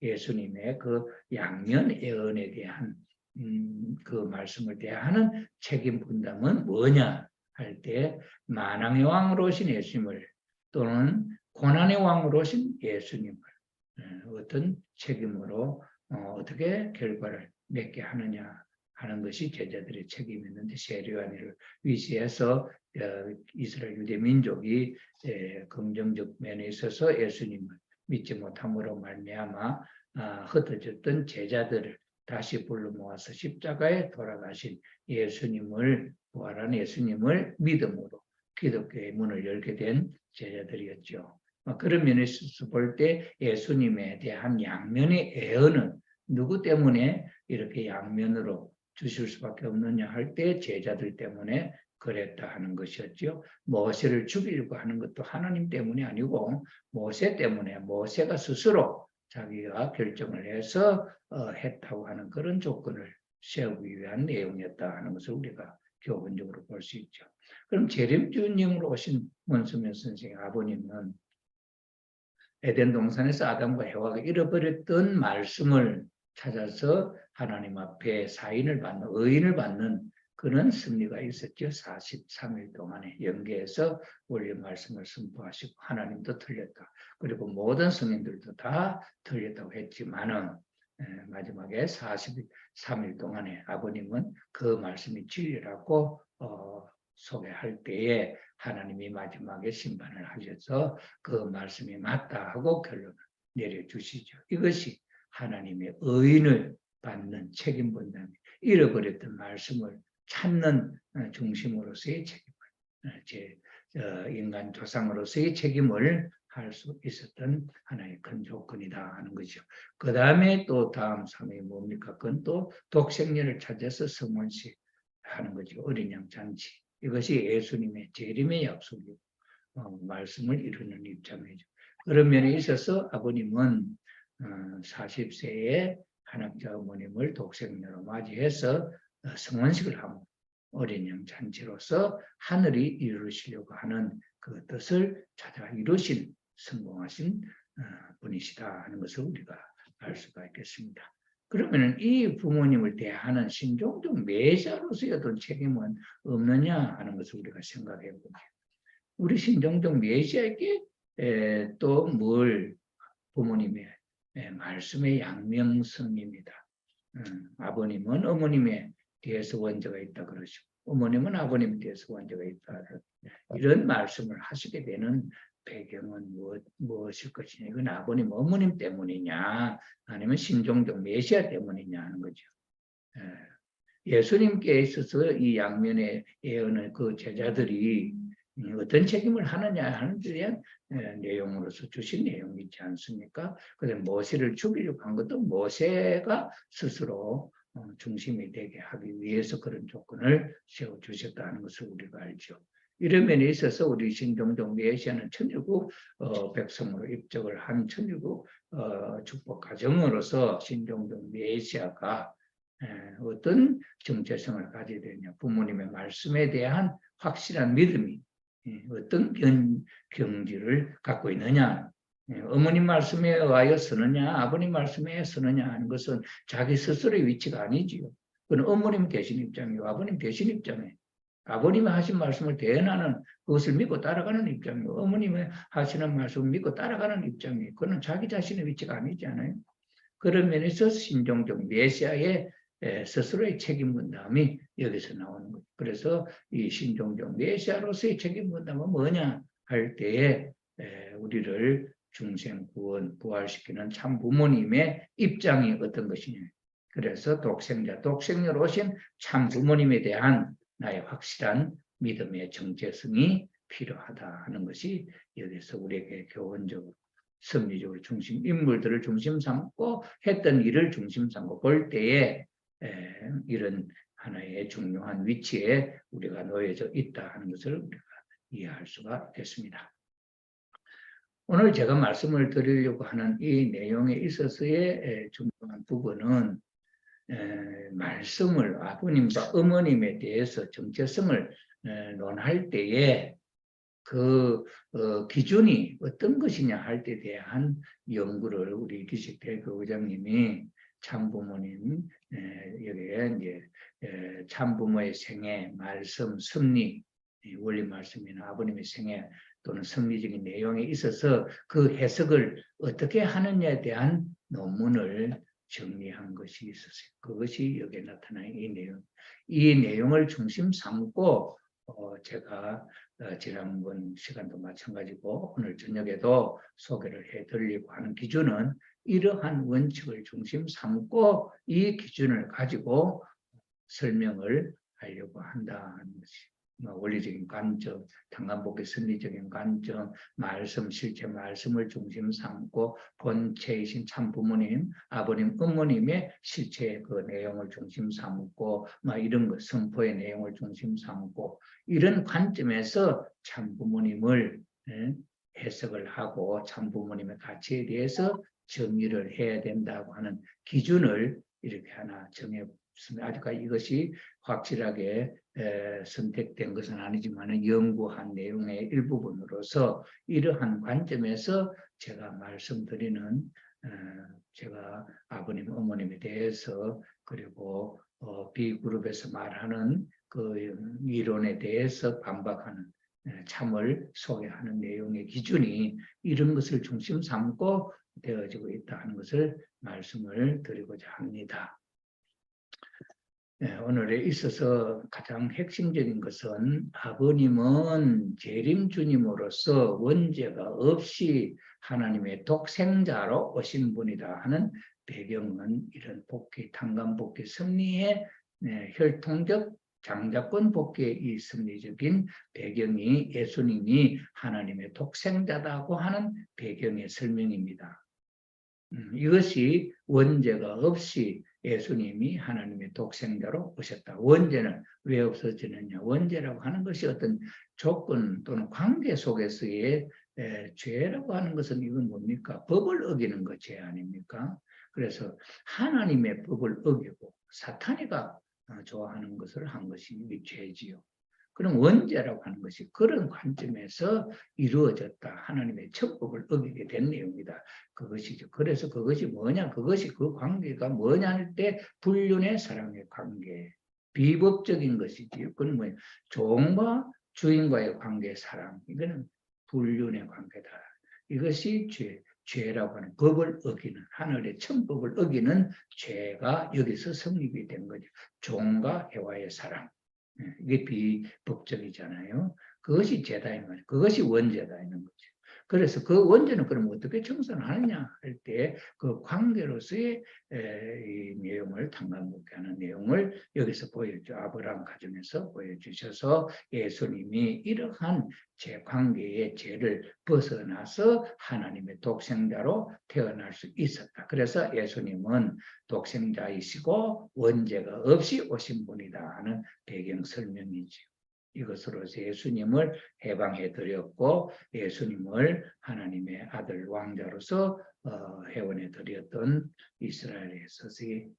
예수님의 그 양면 예언에 대한 그 말씀을 대하는 책임 분담은 뭐냐 할 때 만왕의 왕으로 오신 예수님을 또는 고난의 왕으로 오신 예수님을 어떤 책임으로 어떻게 결과를 맺게 하느냐 하는 것이 제자들의 책임이었는데 세리요한을 위시해서 이스라엘 유대 민족이 긍정적 면에 있어서 예수님을 믿지 못함으로 말미암아 흩어졌던 제자들을 다시 불러 모아서 십자가에 돌아가신 예수님을 부활한 예수님을 믿음으로 기독교의 문을 열게 된 제자들이었죠. 그런 면에서 볼 때 예수님에 대한 양면의 예언은 누구 때문에 이렇게 양면으로 주실 수밖에 없느냐 할 때 제자들 때문에 그랬다 하는 것이었죠. 모세를 죽이려고 하는 것도 하나님 때문이 아니고 모세 때문에 모세가 스스로 자기가 결정을 해서 했다고 하는 그런 조건을 세우기 위한 내용이었다 하는 것을 우리가 교훈적으로 볼 수 있죠. 그럼 재림주님으로 오신 문수면 선생의 아버님은 에덴 동산에서 아담과 해와가 잃어버렸던 말씀을 찾아서 하나님 앞에 사인을 받는, 의인을 받는 그런 승리가 있었죠. 43일 동안에 연계해서 원리 말씀을 선포하시고 하나님도 틀렸다. 그리고 모든 성인들도 다 틀렸다고 했지만은 마지막에 43일 동안에 아버님은 그 말씀이 진리라고 소개할 때에 하나님이 마지막에 심판을 하셔서 그 말씀이 맞다 하고 결론을 내려주시죠. 이것이 하나님의 의인을 받는 책임 분담이 잃어버렸던 말씀을 찾는 중심으로서의 책임을 인간 조상으로서의 책임을 할 수 있었던 하나의 큰 조건이다 하는 거죠. 그 다음에 또 다음 3위 뭡니까? 그건 또 독생녀를 찾아서 성원식 하는 거죠. 어린 양 잔치. 이것이 예수님의 재림의 약속이고 말씀을 이루는 입장이죠. 그런 면에 있어서 아버님은 40세에 한학자 어머님을 독생녀로 맞이해서 성원식을 하고 어린 양 잔치로서 하늘이 이루시려고 하는 그 뜻을 찾아 이루신 성공하신 분이시다 하는 것을 우리가 알 수가 있겠습니다. 그러면 이 부모님을 대하는 신종적 매자로서의 어떤 책임은 없느냐 하는 것을 우리가 생각해 보면, 우리 신종적 매자에게 또 뭘 부모님의 말씀의 양명성입니다. 아버님은 어머님에 대해서 원죄가 있다 그러시고, 어머님은 아버님에 대해서 원죄가 있다. 이런 말씀을 하시게 되는 배경은 무엇일 것이냐? 이건 아버님, 어머님 때문이냐, 아니면 신종적 메시아 때문이냐 하는 거죠. 예수님께 있어서 이 양면의 예언을 그 제자들이 어떤 책임을 하느냐 하는 데 대한 내용으로서 주신 내용이 있지 않습니까? 그래서 모세를 죽이려고 한 것도 모세가 스스로 중심이 되게 하기 위해서 그런 조건을 세워주셨다는 것을 우리가 알죠. 이런 면에 있어서 우리 신종종 메시아는 천일국 백성으로 입적을 한 천일국 축복 가정으로서 신종종 메시아가 어떤 정체성을 가지게 되냐, 부모님의 말씀에 대한 확실한 믿음이 어떤 경지를 갖고 있느냐, 어머님 말씀에 의하여 서느냐, 아버님 말씀에 의하여 서느냐 하는 것은 자기 스스로의 위치가 아니지요. 그건 어머님 대신 입장이고 아버님 대신 입장에, 아버님이 하신 말씀을 대언하는, 그것을 믿고 따라가는 입장이고, 어머님이 하시는 말씀을 믿고 따라가는 입장이에요. 그건 자기 자신의 위치가 아니잖아요. 그런 면에서 신종적 메시아의 스스로의 책임 분담이 여기서 나오는 거죠. 그래서 이 신종적 메시아로서의 책임 분담은 뭐냐 할 때에 우리를 중생 구원 부활시키는 참 부모님의 입장이 어떤 것이냐. 그래서 독생녀로 오신 참 부모님에 대한 나의 확실한 믿음의 정체성이 필요하다 하는 것이 여기서 우리에게 교훈적으로, 섭리적으로 인물들을 중심 삼고 했던 일을 중심 삼고 볼 때에 이런 하나의 중요한 위치에 우리가 놓여져 있다 하는 것을 우리가 이해할 수가 있겠습니다. 오늘 제가 말씀을 드리려고 하는 이 내용에 있어서의 중요한 부분은 말씀을 아버님과 어머님에 대해서 정체성을 논할 때에 그 기준이 어떤 것이냐 할 때에 대한 연구를 우리 기식대교 의장님이 참부모님, 여기에 이제 참부모의 생애, 말씀, 섭리, 원리 말씀이나 아버님의 생애 또는 섭리적인 내용에 있어서 그 해석을 어떻게 하느냐에 대한 논문을 정리한 것이 있었어요. 그것이 여기에 나타나는 이 내용. 이 내용을 중심 삼고 제가 지난번 시간도 마찬가지고 오늘 저녁에도 소개를 해드리려고 하는 기준은 이러한 원칙을 중심 삼고 이 기준을 가지고 설명을 하려고 한다는 것이, 원리적인 관점, 당간복의 섭리적인 관점, 말씀, 실제 말씀을 중심 삼고 본체이신 참 부모님, 아버님, 어머님의 실제 그 내용을 중심 삼고 이런 것, 선포의 내용을 중심 삼고 이런 관점에서 참 부모님을 해석을 하고 참 부모님의 가치에 대해서 정의를 해야 된다고 하는 기준을 이렇게 하나 정해봤습니다. 아직까지 이것이 확실하게 선택된 것은 아니지만 연구한 내용의 일부분으로서 이러한 관점에서 제가 말씀드리는 제가 아버님, 어머님에 대해서 그리고 B그룹에서 말하는 그 이론에 대해서 반박하는 참을 소개하는 내용의 기준이 이런 것을 중심 삼고 되어지고 있다 하는 것을 말씀을 드리고자 합니다. 오늘에 있어서 가장 핵심적인 것은 아버님은 재림 주님으로서 원죄가 없이 하나님의 독생자로 오신 분이다 하는 배경은 이런 복귀, 탄감복귀 섭리의 혈통적 장자권 복귀의 이 섭리적인 배경이 예수님이 하나님의 독생자다고 하는 배경의 설명입니다. 이것이 원죄가 없이 예수님이 하나님의 독생자로 오셨다. 원죄는 왜 없어지느냐? 원죄라고 하는 것이 어떤 조건 또는 관계 속에서의 죄라고 하는 것은 이건 뭡니까? 법을 어기는 것 죄 아닙니까? 그래서 하나님의 법을 어기고 사탄이가 좋아하는 것을 한 것이 죄지요. 그럼 원죄라고 하는 것이 그런 관점에서 이루어졌다. 하나님의 첩법을 어기게 된 내용이다. 그것이죠. 그래서 그것이 뭐냐? 그것이 그 관계가 뭐냐 할 때 불륜의 사랑의 관계. 비법적인 것이지요. 그건 뭐예요? 종과 주인과의 관계 사랑. 이거는 불륜의 관계다. 이것이 죄라고 하는 법을 어기는, 하늘의 천법을 어기는 죄가 여기서 성립이 된 거죠. 종과 해와의 사랑. 이게 비법적이잖아요. 그것이 죄다 이 말이에요. 그것이 원죄다 이는 거죠. 그래서 그 원죄는 그럼 어떻게 청산하느냐 할 때 그 관계로서의 이 내용을 tan감목게 하는 내용을 여기서 보여줘. 아브라함 가정에서 보여주셔서 예수님이 이러한 제 관계의 죄를 벗어나서 하나님의 독생자로 태어날 수 있었다. 그래서 예수님은 독생자이시고 원죄가 없이 오신 분이다 하는 배경 설명이죠. 이것으로 예수님을 해방해 드렸고 예수님을 하나님의 아들 왕자로서 회원해 드렸던 이스라엘에 있어서의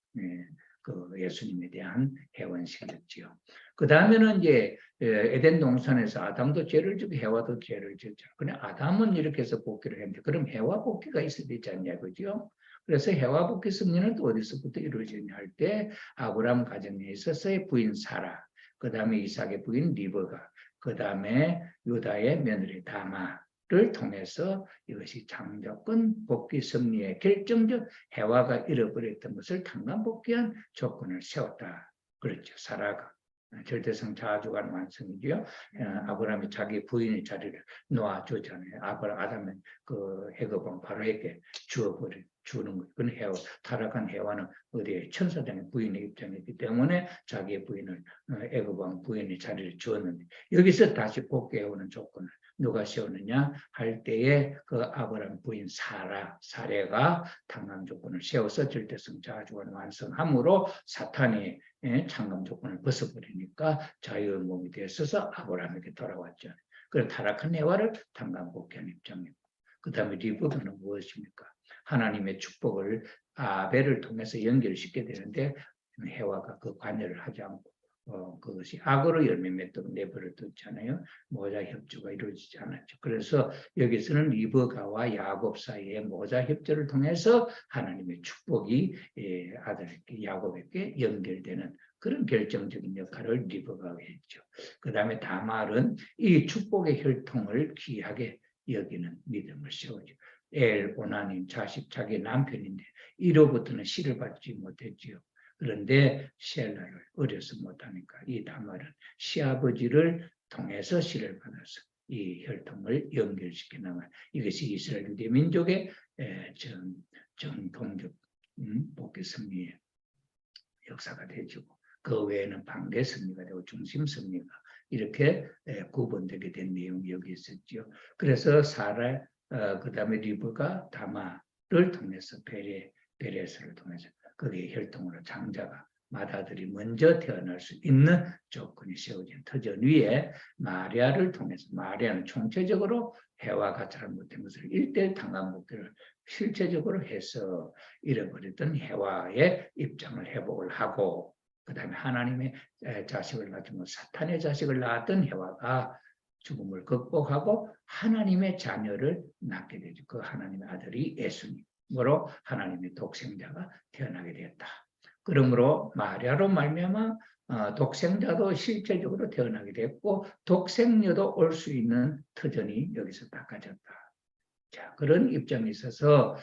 그 예수님에 대한 회원식이었지요. 그 다음에는 이제 에덴 동산에서 아담도 죄를 지고 해와도 죄를 지었죠. 근데 아담은 이렇게 해서 복귀를 했는데 그럼 해와 복귀가 있어야 되지 않냐 그죠? 그래서 해와 복귀 승리는 또 어디서부터 이루어지냐 할 때 아브라함 가정에 있어서의 부인 사라, 그 다음에 이삭의 부인 리브가, 그 다음에 유다의 며느리 다마를 통해서 이것이 장자권 복귀 승리의 결정적 해와가 잃어버렸던 것을 tan감복귀한 조건을 세웠다. 그렇죠. 사라가. 절대성 자주간 완성이고요. 아브라함이 자기 부인의 자리를 놓아주잖아요. 아담은 그 해거방 바로에게 주는 거예요. 그건 타락한 해와는 어디에 천사장의 부인의 입장이기 때문에 자기의 부인을 애거방 부인의 자리를 주었는데 여기서 다시 복귀해오는 조건을 누가 세우느냐 할 때에 그 아브라함 부인 사례가 tan감 조건을 세워서 절대성 자주간 완성함으로 사탄이 창감 조건을 벗어버리니까 자유의 몸이 되어서 아브라함에게 돌아왔죠. 그래서 타락한 해와를 tan감 복귀한 입장이고 그 다음에 리브가는 무엇입니까? 하나님의 축복을 아벨을 통해서 연결시켜야 되는데 해와가 그 관여를 하지 않고 그것이 악으로 열매 맺도록 내버려 뒀잖아요. 모자 협조가 이루어지지 않았죠. 그래서 여기서는 리브가와 야곱 사이의 모자 협조를 통해서 하나님의 축복이 아들에게 야곱에게 연결되는 그런 결정적인 역할을 리브가가 했죠. 그 다음에 다말은 이 축복의 혈통을 귀하게 여기는 믿음을 세우죠. 오나님 자식 자기 남편인데 이로부터는 씨를 받지 못했지요. 그런데 셀라를 어려서 못하니까 이 다말은 시아버지를 통해서 씨를 받아서 이 혈통을 연결시켜 나가 이것이 이스라엘 유대 민족의 정통적 복귀 승리의 역사가 되지고 그 외에는 방대 승리가 되고 중심 승리가 이렇게 구분되게 된 내용이 여기 있었죠. 그래서 사라 그 다음에 리브가 다마를 통해서 베레스를 통해서 그게 혈통으로 장자가 맏아들이 먼저 태어날 수 있는 조건이 세워진 터전 위에 마리아를 통해서 마리아는 총체적으로 해와가 잘못된 것을 1대1 tan감복귀를 실체적으로 해서 잃어버렸던 해와의 입장을 회복을 하고 그 다음에 하나님의 자식을 낳았던 사탄의 자식을 낳았던 해와가 죽음을 극복하고 하나님의 자녀를 낳게 되죠. 그 하나님의 아들이 예수님으로 하나님의 독생자가 태어나게 되었다. 그러므로 마리아로 말미암아 독생자도 실제적으로 태어나게 됐고 독생녀도 올 수 있는 터전이 여기서 닦아졌다. 자, 그런 입장에 있어서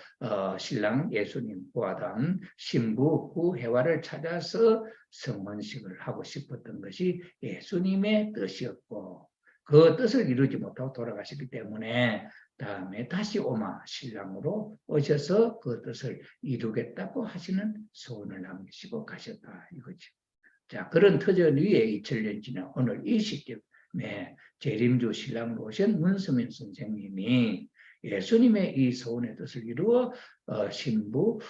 신랑 예수님 보아당 신부 후 해와를 찾아서 성혼식을 하고 싶었던 것이 예수님의 뜻이었고 그 뜻을 이루지 못하고 돌아가시기 때문에 다음에 다시 오마 신랑으로 오셔서 그 뜻을 이루겠다고 하시는 소원을 남기시고 가셨다 이거죠. 자, 그런 터전 위에 2000년 지난 오늘 이 시점에 재림주 신랑으로 오신 문수민 선생님이 예수님의 이 소원의 뜻을 이루어 신부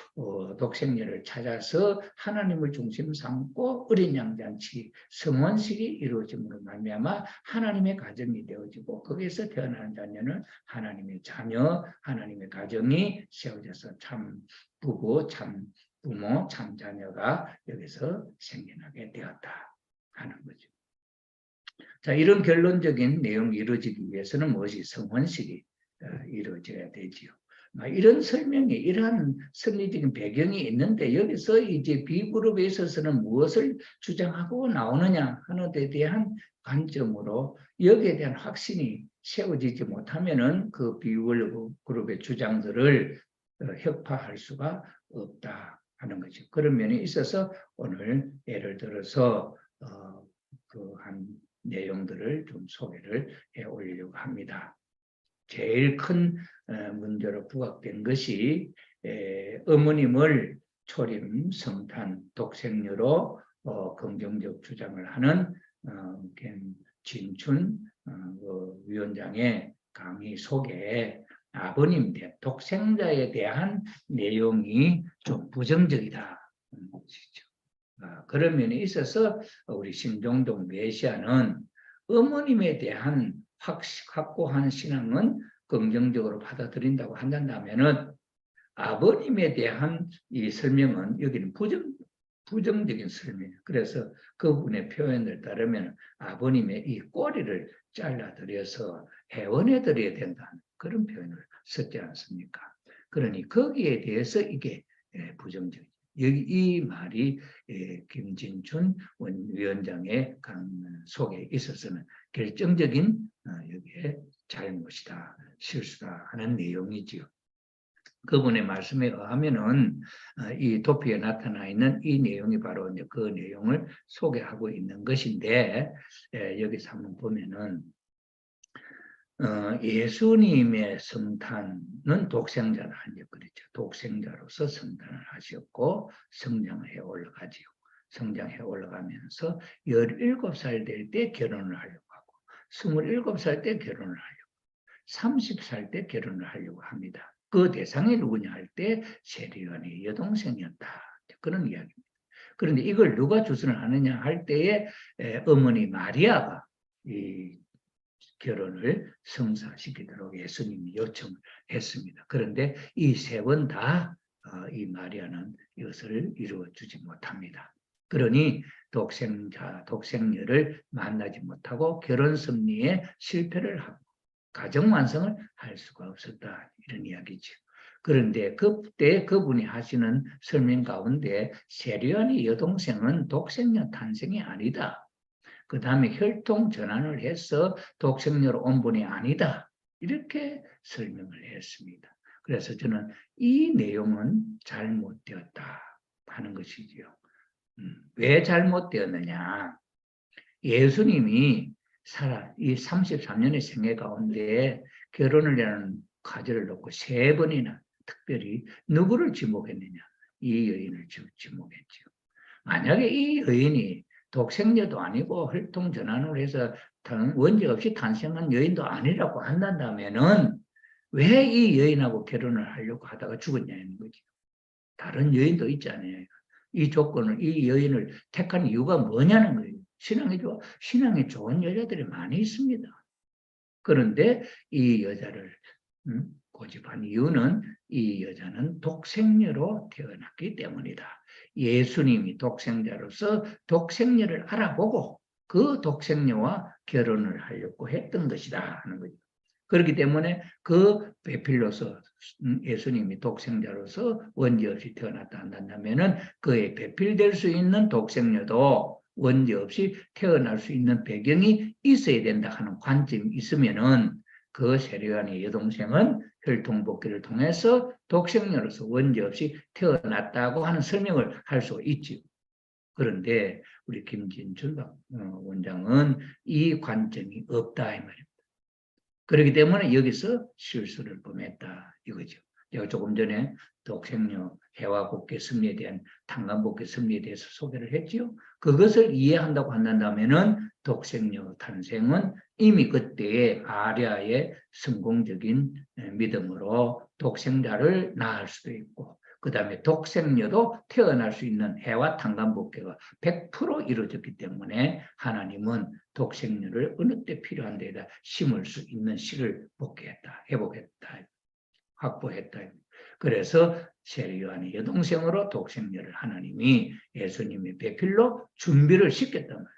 독생녀를 찾아서 하나님을 중심 삼고 어린 양잔치 성혼식이 이루어짐으로 말미암아 하나님의 가정이 되어지고 거기에서 태어나는 자녀는 하나님의 자녀, 하나님의 가정이 세워져서 참 부부, 참 부모, 참 자녀가 여기서 생겨나게 되었다 하는 거죠. 자, 이런 결론적인 내용이 이루어지기 위해서는 무엇이 성혼식이 이루어져야 되지요. 이런 설명이 이러한 선리적인 배경이 있는데 여기서 이제 B그룹에 있어서는 무엇을 주장하고 나오느냐 하는 데 대한 관점으로 여기에 대한 확신이 세워지지 못하면은 그 B그룹의 주장들을 혁파할 수가 없다 하는 거죠. 그런 면에 있어서 오늘 예를 들어서 그 한 내용들을 좀 소개를 해 올리려고 합니다. 제일 큰 문제로 부각된 것이 어머님을 초림, 성탄, 독생녀로 긍정적 주장을 하는 김진춘 위원장의 강의 속에 아버님, 독생자에 대한 내용이 좀 부정적이다. 그런 면에 있어서 우리 신종동 메시아는 어머님에 대한 확고한 신앙은 긍정적으로 받아들인다고 한다면은 아버님에 대한 이 설명은 여기는 부정적인 설명이에요. 그래서 그분의 표현을 따르면 아버님의 이 꼬리를 잘라드려서 해원해드려야 된다는 그런 표현을 썼지 않습니까? 그러니 거기에 대해서 이게 부정적이죠. 여기 이 말이 김진춘 위원장의 속에 있어서는 결정적인 여기에 잘못이다, 실수다 하는 내용이지요. 그분의 말씀에 의하면은 이 도피에 나타나 있는 이 내용이 바로 이제 그 내용을 소개하고 있는 것인데 여기서 한번 보면은 예수님의 성탄은 독생자를 하죠. 그렇죠. 독생자로서 성탄을 하셨고 성장해 올라가지요. 성장해 올라가면서 17살 될 때 결혼을 하려고 하고 27살 때 결혼을 하려고 30살 때 결혼을 하려고 합니다. 그 대상이 누구냐 할 때 세리요한의 여동생이었다. 그런 이야기입니다. 그런데 이걸 누가 주선을 하느냐 할 때에 어머니 마리아가 이 결혼을 성사시키도록 예수님이 요청을 했습니다. 그런데 이 세 번 다 이 마리아는 이것을 이루어주지 못합니다. 그러니 독생녀를 만나지 못하고 결혼 섭리에 실패를 하고 가정 완성을 할 수가 없었다. 이런 이야기죠. 그런데 그때 그분이 하시는 설명 가운데 세리요한의 여동생은 독생녀 탄생이 아니다. 그 다음에 혈통 전환을 해서 독생녀로 온 분이 아니다. 이렇게 설명을 했습니다. 그래서 저는 이 내용은 잘못되었다 하는 것이지요. 왜 잘못되었느냐. 예수님이 이 33년의 생애 가운데 결혼을 하는 과제를 놓고 3번이나 특별히 누구를 지목했느냐. 이 여인을 지목했죠. 만약에 이 여인이 독생녀도 아니고 혈통 전환을 해서 원죄 없이 탄생한 여인도 아니라고 한다면은 왜 이 여인하고 결혼을 하려고 하다가 죽었냐는 거지. 다른 여인도 있잖아요. 이 조건을, 이 여인을 택한 이유가 뭐냐는 거예요. 신앙이 좋은 여자들이 많이 있습니다. 그런데 이 여자를 고집한 이유는 이 여자는 독생녀로 태어났기 때문이다. 예수님이 독생자로서 독생녀를 알아보고 그 독생녀와 결혼을 하려고 했던 것이다 하는 거죠. 그렇기 때문에 그 배필로서 예수님이 독생자로서 원죄 없이 태어났다 한다면은 그의 배필될 수 있는 독생녀도 원죄 없이 태어날 수 있는 배경이 있어야 된다 하는 관점이 있으면은 그 세리요한의 여동생은 혈통복귀를 통해서 독생녀로서 원죄 없이 태어났다고 하는 설명을 할 수 있죠. 그런데 우리 김진춘 원장은 이 관점이 없다 이 말입니다. 그렇기 때문에 여기서 실수를 범했다 이거죠. 제가 조금 전에 독생녀 해와 복귀 섭리에 대한 탄간복귀 섭리에 대해서 소개를 했지요. 그것을 이해한다고 한다면은 독생녀 탄생은 이미 그때의 마리아의 성공적인 믿음으로 독생자를 낳을 수도 있고 그 다음에 독생녀도 태어날 수 있는 해와 탄간복귀가 100% 이루어졌기 때문에 하나님은 독생녀를 어느 때 필요한 데에다 심을 수 있는 씨를 복귀했다, 회복했다, 확보했다. 그래서 세리요한의 여동생으로 독생녀를 하나님이 예수님의 배필로 준비를 시켰단 말이에요.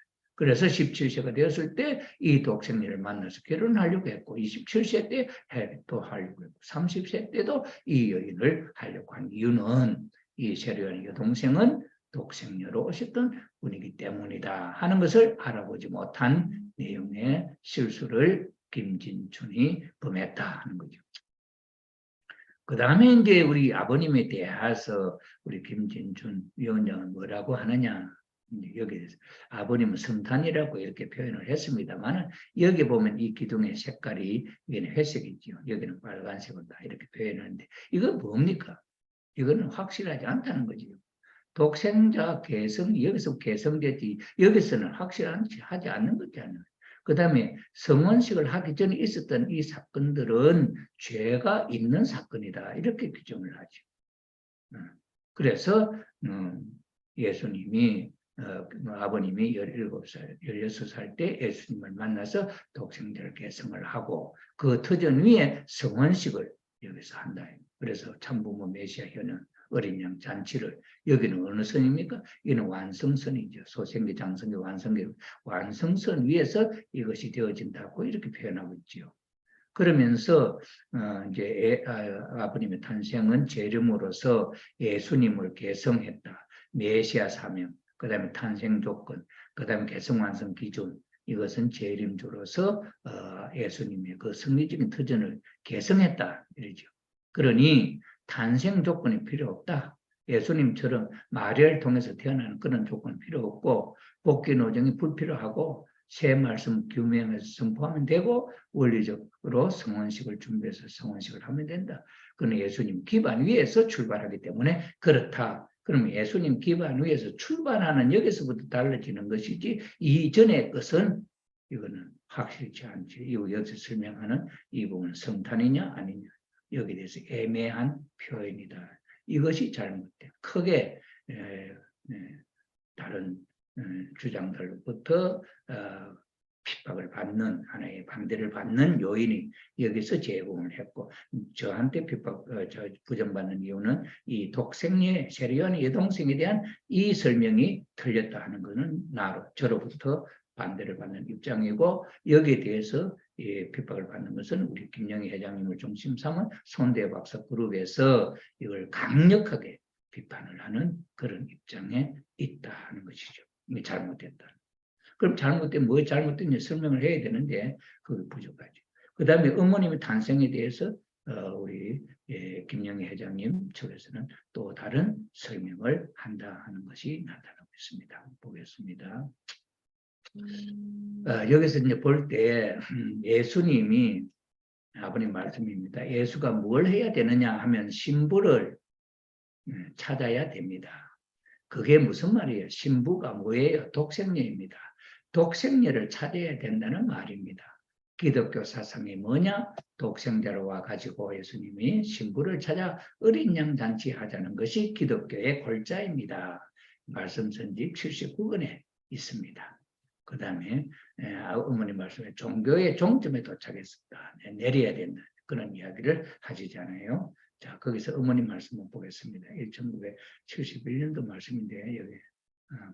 그래서 17세가 되었을 때 이 독생녀를 만나서 결혼하려고 했고 27세 때 또 하려고 했고 30세 때도 이 여인을 하려고 한 이유는 이 세례요한 여동생은 독생녀로 오셨던 분이기 때문이다 하는 것을 알아보지 못한 내용의 실수를 김진춘이 범했다 하는 거죠. 그 다음에 이제 우리 아버님에 대해서 우리 김진춘 위원장은 뭐라고 하느냐. 여기에서 아버님은 성탄이라고 이렇게 표현을 했습니다만 여기 보면 이 기둥의 색깔이 여기는 회색이죠. 여기는 빨간색으로 다 이렇게 표현하는데 이건 뭡니까? 이거는 확실하지 않다는 거죠. 독생자 계성, 여기서 계성되지 여기서는 확실하지 않는 거잖아요. 그 다음에 성혼식을 하기 전에 있었던 이 사건들은 죄가 있는 사건이다. 이렇게 규정을 하죠. 그래서 예수님이 아버님이 17살, 16살 때 예수님을 만나서 독생자를 계성을 하고 그 터전 위에 성혼식을 여기서 한다. 그래서 참부모 메시아 현은 어린 양 잔치를 여기는 어느 선입니까? 이는 완성선이죠. 소생계, 장성계, 완성계, 완성선 위에서 이것이 되어진다고 이렇게 표현하고 있죠. 그러면서 이제 아버님의 탄생은 재림으로서 예수님을 계성했다. 메시아 사명, 그 다음에 탄생 조건, 그 다음에 계성 완성 기준, 이것은 재림주로서 예수님의 그 성리적인 터전을 계성했다 이러죠. 그러니 탄생 조건이 필요 없다. 예수님처럼 마리아를 통해서 태어나는 그런 조건은 필요 없고 복귀 노정이 불필요하고 새 말씀 규명해서 선포하면 되고 원리적으로 성혼식을 준비해서 성혼식을 하면 된다. 그는 예수님 기반 위에서 출발하기 때문에 그렇다. 그러면 예수님 기반 위에서 출발하는 여기서부터 달라지는 것이지 이전의 것은 이거는 확실치 않지. 여기서 설명하는 이 부분은 성탄이냐 아니냐. 여기에 대해서 애매한 표현이다. 이것이 잘못된 크게 다른 주장들로부터 핍박을 받는 하나의 반대를 받는 요인이 여기서 제공을 했고 저한테 부정받는 이유는 이 독생녀 세례요한 여동생에 대한 이 설명이 틀렸다 하는 것은 저로부터 반대를 받는 입장이고 여기에 대해서 핍박을 받는 것은 우리 김영희 회장님을 중심 삼은 손대 박사 그룹에서 이걸 강력하게 비판을 하는 그런 입장에 있다 하는 것이죠. 이게 잘못됐다. 그럼 잘못된 뭐 잘못됐냐 설명을 해야 되는데 그게 부족하죠. 그 다음에 어머님의 탄생에 대해서 우리 김영희 회장님 측에서는 또 다른 설명을 한다 하는 것이 나타나고 있습니다. 보겠습니다. 여기서 이제 볼 때 예수님이 아버님 말씀입니다. 예수가 뭘 해야 되느냐 하면 신부를 찾아야 됩니다. 그게 무슨 말이에요? 신부가 뭐예요? 독생녀입니다. 독생녀를 찾아야 된다는 말입니다. 기독교 사상이 뭐냐? 독생자로 와가지고 예수님이 신부를 찾아 어린 양 잔치하자는 것이 기독교의 골자입니다. 말씀선집 79권에 있습니다. 그 다음에 어머니 말씀에 종교의 종점에 도착했습니다. 내려야 된다. 그런 이야기를 하시잖아요. 자, 거기서 어머니 말씀을 보겠습니다. 1971년도 말씀인데 여기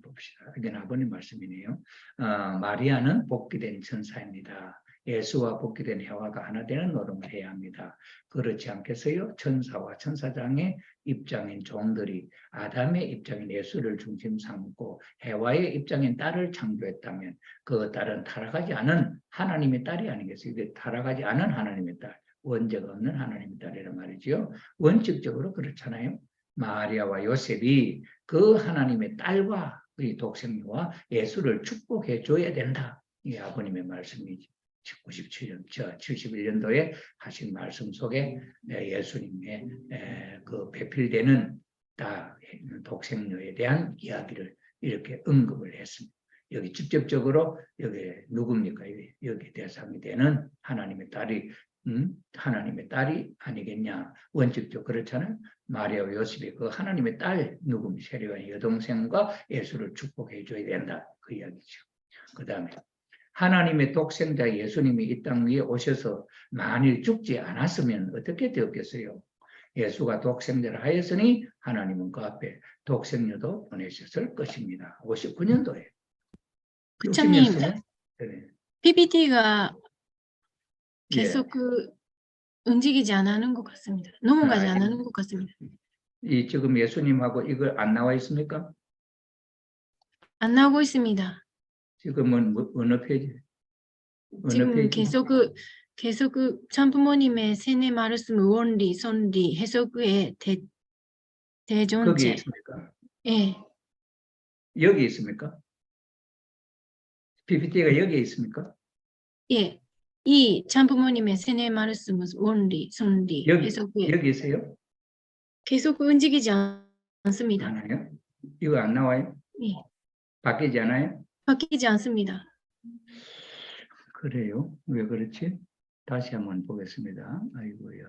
봅시다. 이게 아버님 말씀이네요. 마리아는 복귀된 천사입니다. 예수와 복귀된 해와가 하나 되는 노름을 해야 합니다. 그렇지 않겠어요? 천사와 천사장의 입장인 종들이 아담의 입장인 예수를 중심 삼고 해와의 입장인 딸을 창조했다면 그 딸은 타락하지 않은 하나님의 딸이 아니겠어요? 이게 타락하지 않은 하나님의 딸, 원죄가 없는 하나님의 딸이란 말이죠. 원칙적으로 그렇잖아요. 마리아와 요셉이 그 하나님의 딸과 이 독생녀와 예수를 축복해 줘야 된다. 이 아버님의 말씀이죠. 71년도에 하신 말씀 속에 예수님의 그 배필되는 독생녀에 대한 이야기를 이렇게 언급을 했습니다. 여기 직접적으로 여기 누굽니까? 여기 대상이 되는 하나님의 딸이 아니겠냐. 원칙적으로 그렇잖아요. 마리아와 요셉이 그 하나님의 딸 누굽니까? 세례요한 여동생과 예수를 축복해 줘야 된다. 그 이야기죠. 그 다음에 하나님의 독생자 예수님이 이 땅 위에 오셔서 만일 죽지 않았으면 어떻게 되었겠어요? 예수가 독생자를 하였으니 하나님은 그 앞에 독생녀도 보내셨을 것입니다. 59년도에 부장님, 욕심이었으면 네. PPT가 예. 계속 움직이지 않는 것 같습니다. 넘어가지 아, 않는 것 같습니다. 이 지금 예수님하고 이거 안 나와 있습니까? 안 나오고 있습니다. 지금은 어느 페이지? 어느 지금 페이지? 계속 참부모님의 세뇌 말씀 원리, 선리, 해석의 거기에 대존재. 있습니까? 예, 여기 있습니까? PPT가 여기에 있습니까? 예. 이 참부모님의 세뇌 말씀 원리, 선리, 해석의 여기 있어요? 계속 움직이지 않습니다. 하나요? 이거 안 나와요? 예, 바뀌지 않아요? 바뀌지 않습니다. 그래요? 왜 그렇지? 다시 한번 보겠습니다. 아이고야.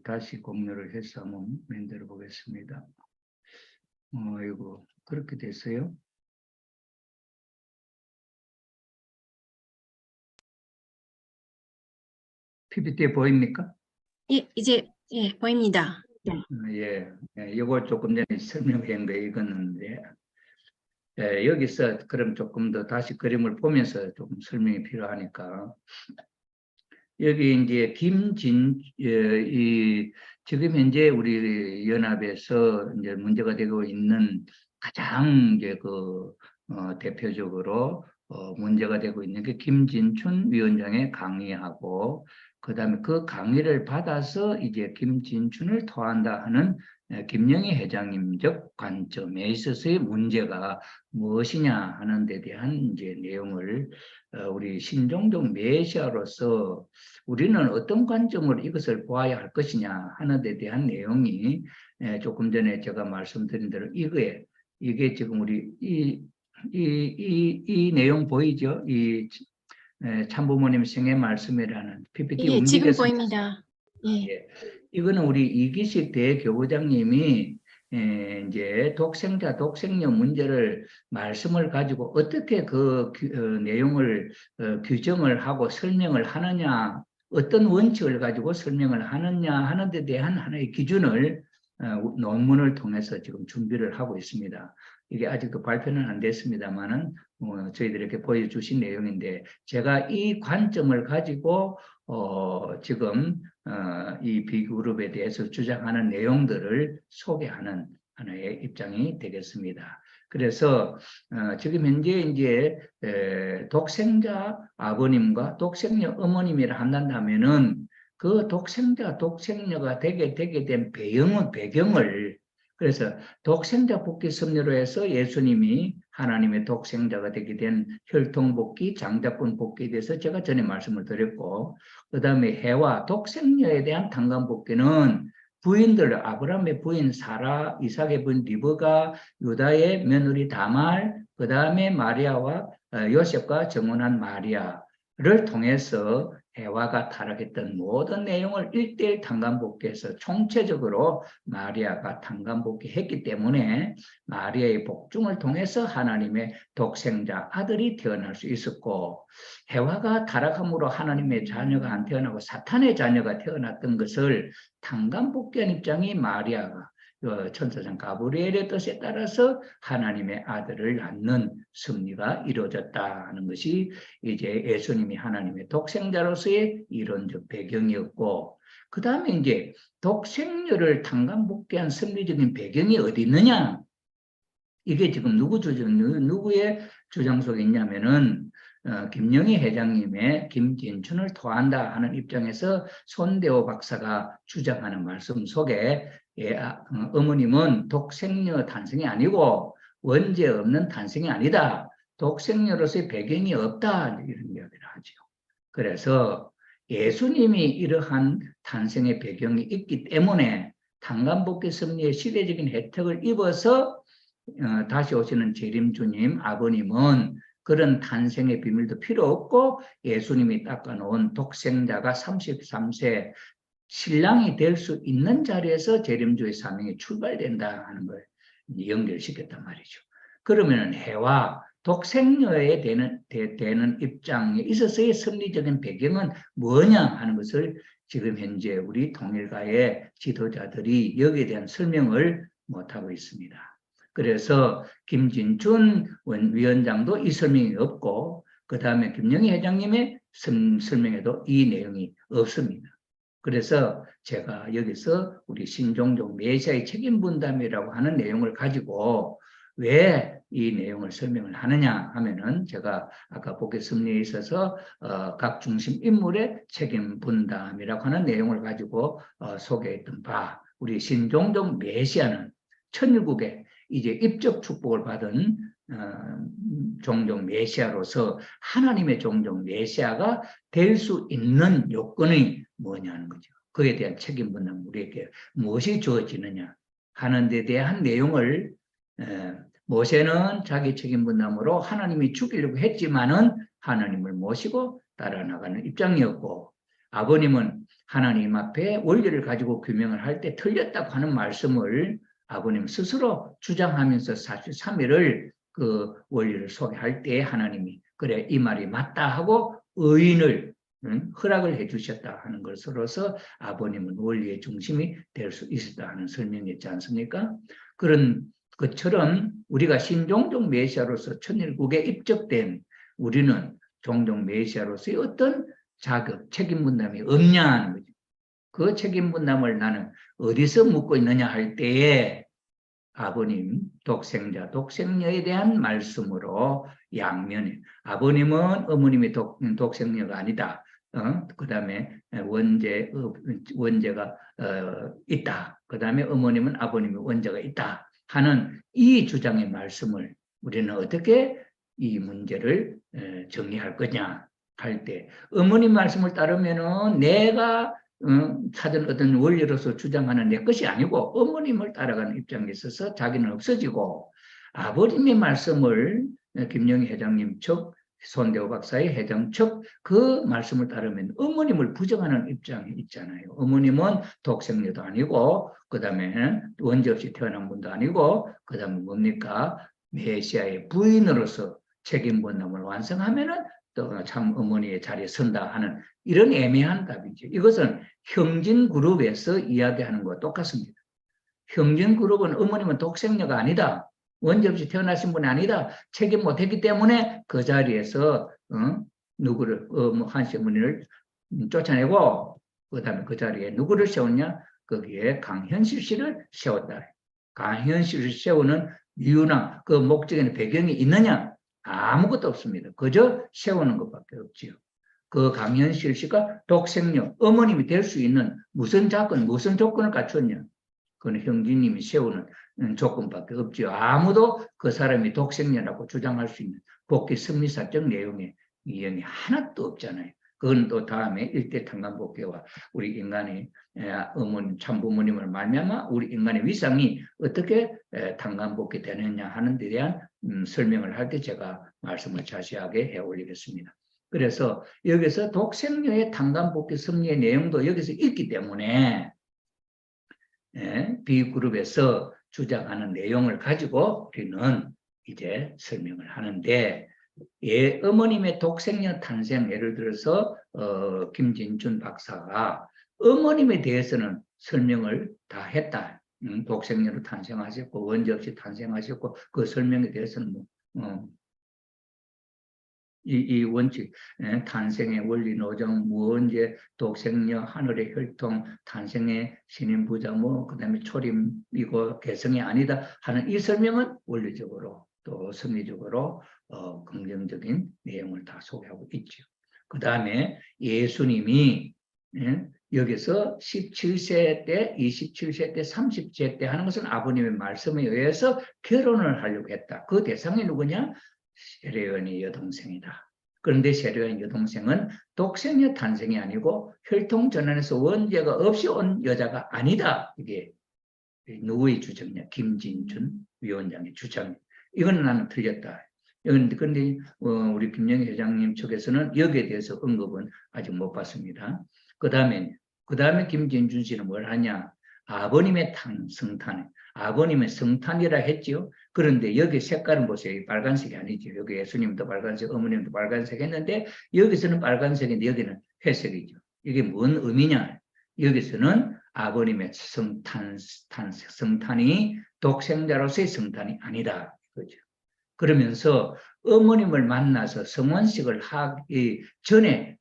다시 공유를 해서 한번 만들어 보겠습니다. 아이고, 그렇게 됐어요? PPT 보입니까? 예, 이제 예, 보입니다. 예, 이거 조금 전에 설명한 거 이거는데, 여기서 그럼 조금 더 다시 그림을 보면서 조금 설명이 필요하니까, 여기 이제 지금 현재 우리 연합에서 이제 문제가 되고 있는 가장 이제 대표적으로 문제가 되고 있는 게 김진춘 위원장의 강의하고, 그다음에 그 강의를 받아서 이제 김진춘을 토한다 하는 김영희 회장님적 관점에 있어서의 문제가 무엇이냐 하는 데 대한 이제 내용을 우리 신종종 메시아로서 우리는 어떤 관점으로 이것을 보아야 할 것이냐 하는 데 대한 내용이 조금 전에 제가 말씀드린 대로 이게 지금 우리 이 내용 보이죠? 참부모님 생애 말씀이라는 PPT 예, 지금 움직였습니다. 보입니다. 예. 예. 이거는 우리 이기식 대교부장님이 이제 독생녀 문제를 말씀을 가지고 어떻게 내용을 규정을 하고 설명을 하느냐, 어떤 원칙을 가지고 설명을 하느냐 하는 데 대한 하나의 기준을 논문을 통해서 지금 준비를 하고 있습니다. 이게 아직도 발표는 안 됐습니다만은 저희들에게 보여주신 내용인데, 제가 이 관점을 가지고 지금 이 B그룹에 대해서 주장하는 내용들을 소개하는 하나의 입장이 되겠습니다. 그래서 지금 현재 이제 독생자 아버님과 독생녀 어머님이라 한다면은 그 독생녀가 되게 된 배경을, 그래서 독생자 복귀 섭리로 해서 예수님이 하나님의 독생자가 되게 된 혈통 복귀, 장자권 복귀에 대해서 제가 전에 말씀을 드렸고, 그 다음에 해와 독생녀에 대한 탄감 복귀는 부인들, 아브라함의 부인 사라, 이삭의 부인 리브가, 유다의 며느리 다말, 그 다음에 마리아와 요셉과 정혼한 마리아를 통해서 해와가 타락했던 모든 내용을 1:1 탄감복귀해서 총체적으로 마리아가 탄감복귀했기 때문에 마리아의 복중을 통해서 하나님의 독생자 아들이 태어날 수 있었고, 해와가 타락함으로 하나님의 자녀가 안 태어나고 사탄의 자녀가 태어났던 것을 탄감복귀한 입장이 마리아가 천사장 가브리엘의 뜻에 따라서 하나님의 아들을 낳는 섭리가 이루어졌다 하는 것이 이제 예수님이 하나님의 독생자로서의 이론적 배경이었고, 그 다음에 이제 독생녀를 탄감복귀한 섭리적인 배경이 어디 있느냐? 이게 지금 누구의 주장 속에 있냐면은 김영희 회장님의 김진춘을 토한다 하는 입장에서 손대호 박사가 주장하는 말씀 속에 어머님은 독생녀 탄생이 아니고 원죄 없는 탄생이 아니다. 독생녀로서의 배경이 없다. 이런 이야기를 하죠. 그래서 예수님이 이러한 탄생의 배경이 있기 때문에 탄감복귀 섭리의 시대적인 혜택을 입어서 다시 오시는 재림주님 아버님은 그런 탄생의 비밀도 필요 없고 예수님이 닦아놓은 독생자가 33세 신랑이 될 수 있는 자리에서 재림주의 사명이 출발된다 하는 걸 연결시켰단 말이죠. 그러면 해와 독생녀에 되는 입장에 있어서의 섭리적인 배경은 뭐냐 하는 것을 지금 현재 우리 통일가의 지도자들이 여기에 대한 설명을 못하고 있습니다. 그래서 김진춘 위원장도 이 설명이 없고 그 다음에 김영희 회장님의 설명에도 이 내용이 없습니다. 그래서 제가 여기서 우리 신종종 메시아의 책임 분담이라고 하는 내용을 가지고 왜 이 내용을 설명을 하느냐 하면은 제가 아까 복귀 섭리에 있어서 각 중심 인물의 책임 분담이라고 하는 내용을 가지고 소개했던 바 우리 신종종 메시아는 천일국에 이제 입적 축복을 받은 종종 메시아로서 하나님의 종종 메시아가 될 수 있는 요건이 뭐냐는 거죠. 그에 대한 책임 분담 우리에게 무엇이 주어지느냐 하는 데 대한 내용을 모세는 자기 책임 분담으로 하나님이 죽이려고 했지만은 하나님을 모시고 따라 나가는 입장이었고 아버님은 하나님 앞에 원리를 가지고 규명을 할 때 틀렸다고 하는 말씀을 아버님 스스로 주장하면서 43일을 그 원리를 소개할 때 하나님이 그래 이 말이 맞다 하고 의인을 허락을 해주셨다 하는 것으로서 아버님은 원리의 중심이 될 수 있었다 하는 설명이었지 않습니까? 그런 것처럼 우리가 신종종 메시아로서 천일국에 입적된 우리는 종종 메시아로서의 어떤 자격, 책임 분담이 없냐 하는 거죠. 그 책임 분담을 나는 어디서 묻고 있느냐 할 때에 아버님, 독생자, 독생녀에 대한 말씀으로 양면에 아버님은 어머님의 독생녀가 아니다. 그 다음에 원죄가 있다. 그 다음에 어머님은 아버님의 원죄가 있다. 하는 이 주장의 말씀을 우리는 어떻게 이 문제를 정리할 거냐 할 때 어머님 말씀을 따르면은 내가 찾은 어떤 원리로서 주장하는 내 것이 아니고 어머님을 따라가는 입장에 있어서 자기는 없어지고 아버님의 말씀을 김영희 회장님 측 손대호 박사의 회장 측 그 말씀을 따르면 어머님을 부정하는 입장이 있잖아요. 어머님은 독생녀도 아니고 그 다음에 원죄 없이 태어난 분도 아니고 그 다음에 뭡니까? 메시아의 부인으로서 책임 분담을 완성하면은 또 참 어머니의 자리에 선다 하는 이런 애매한 답이죠. 이것은 형진그룹에서 이야기하는 것과 똑같습니다. 형진그룹은 어머님은 독생녀가 아니다. 원죄 없이 태어나신 분이 아니다. 책임 못했기 때문에 그 자리에서 누구를 한씨 어머니를 쫓아내고 그 다음에 그 자리에 누구를 세웠냐? 거기에 강현실 씨를 세웠다. 강현실을 세우는 이유나 그 목적에는 배경이 있느냐? 아무것도 없습니다. 그저 세우는 것밖에 없지요. 그 강현실 씨가 독생녀, 어머님이 될 수 있는 무슨 조건을 갖췄냐? 그건 형제님이 세우는 조건밖에 없지요. 아무도 그 사람이 독생녀라고 주장할 수 있는 복귀 섭리사적 내용의 이행이 하나도 없잖아요. 그건 또 다음에 일대 탄광복귀와 우리 인간의 어머님, 참부모님을 말미암아 우리 인간의 위상이 어떻게 탄광복귀 되느냐 하는 데 대한 설명을 할 때 제가 말씀을 자세하게 해 올리겠습니다. 그래서 여기서 독생녀의 탄광복귀 섭리의 내용도 여기서 있기 때문에 B그룹에서 주장하는 내용을 가지고 우리는 이제 설명을 하는데 어머님의 독생녀 탄생 예를 들어서 김진춘 박사가 어머님에 대해서는 설명을 다 했다. 독생녀로 탄생하셨고 원죄 없이 탄생하셨고 그 설명에 대해서는 이 원칙, 탄생의 원리 노정, 무원죄, 독생녀, 하늘의 혈통, 탄생의 신인 부자, 그 다음에 초림이고 개성이 아니다 하는 이 설명은 원리적으로 또 섭리적으로 긍정적인 내용을 다 소개하고 있죠. 그 다음에 예수님이 여기서 17세 때, 27세 때, 30세 때 하는 것은 아버님의 말씀에 의해서 결혼을 하려고 했다. 그 대상이 누구냐? 세례요한의 여동생이다. 그런데 세례요한 여동생은 독생녀 탄생이 아니고 혈통 전환에서 원죄가 없이 온 여자가 아니다. 이게 누구의 주장이냐? 김진춘 위원장의 주장. 이건 나는 틀렸다. 그런데 우리 김영희 회장님 측에서는 여기에 대해서 언급은 아직 못 봤습니다. 그 다음에 김진춘 씨는 뭘 하냐? 아버님의 성탄, 아버님의 성탄이라 했지요. 그런데 여기 색깔은 보세요. 빨간색이 아니죠. 여기 예수님도 빨간색, 어머님도 빨간색 했는데 여기서는 빨간색인데 여기는 회색이죠. 이게 뭔 의미냐? 여기서는 아버님의 성탄이 독생자로서의 성탄이 아니다. 그죠? 그러면서 어머님을 만나서 성원식을 하기 전에,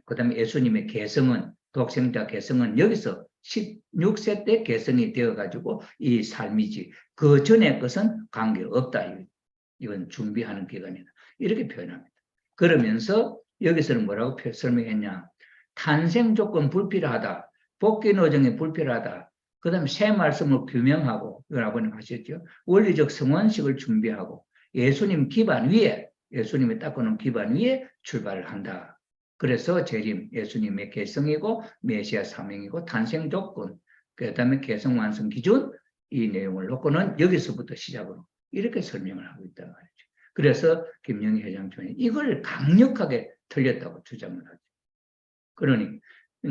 그 다음에 예수님의 개성은, 독생자 개성은 여기서 16세 때 개성이 되어가지고 이 삶이지. 그 전에 것은 관계없다. 이건 준비하는 기간이다. 이렇게 표현합니다. 그러면서 여기서는 뭐라고 설명했냐? 탄생 조건 불필요하다. 복귀 노정이 불필요하다. 그 다음에 새 말씀을 규명하고, 이걸 아버님 하셨죠. 원리적 성원식을 준비하고, 예수님 기반 위에, 예수님이 닦아놓은 기반 위에 출발을 한다. 그래서 재림, 예수님의 개성이고 메시아 사명이고 탄생 조건, 그 다음에 개성 완성 기준, 이 내용을 놓고는 여기서부터 시작으로 이렇게 설명을 하고 있단 말이죠. 그래서 김영희 회장 총리 이걸 강력하게 틀렸다고 주장을 하죠. 그러니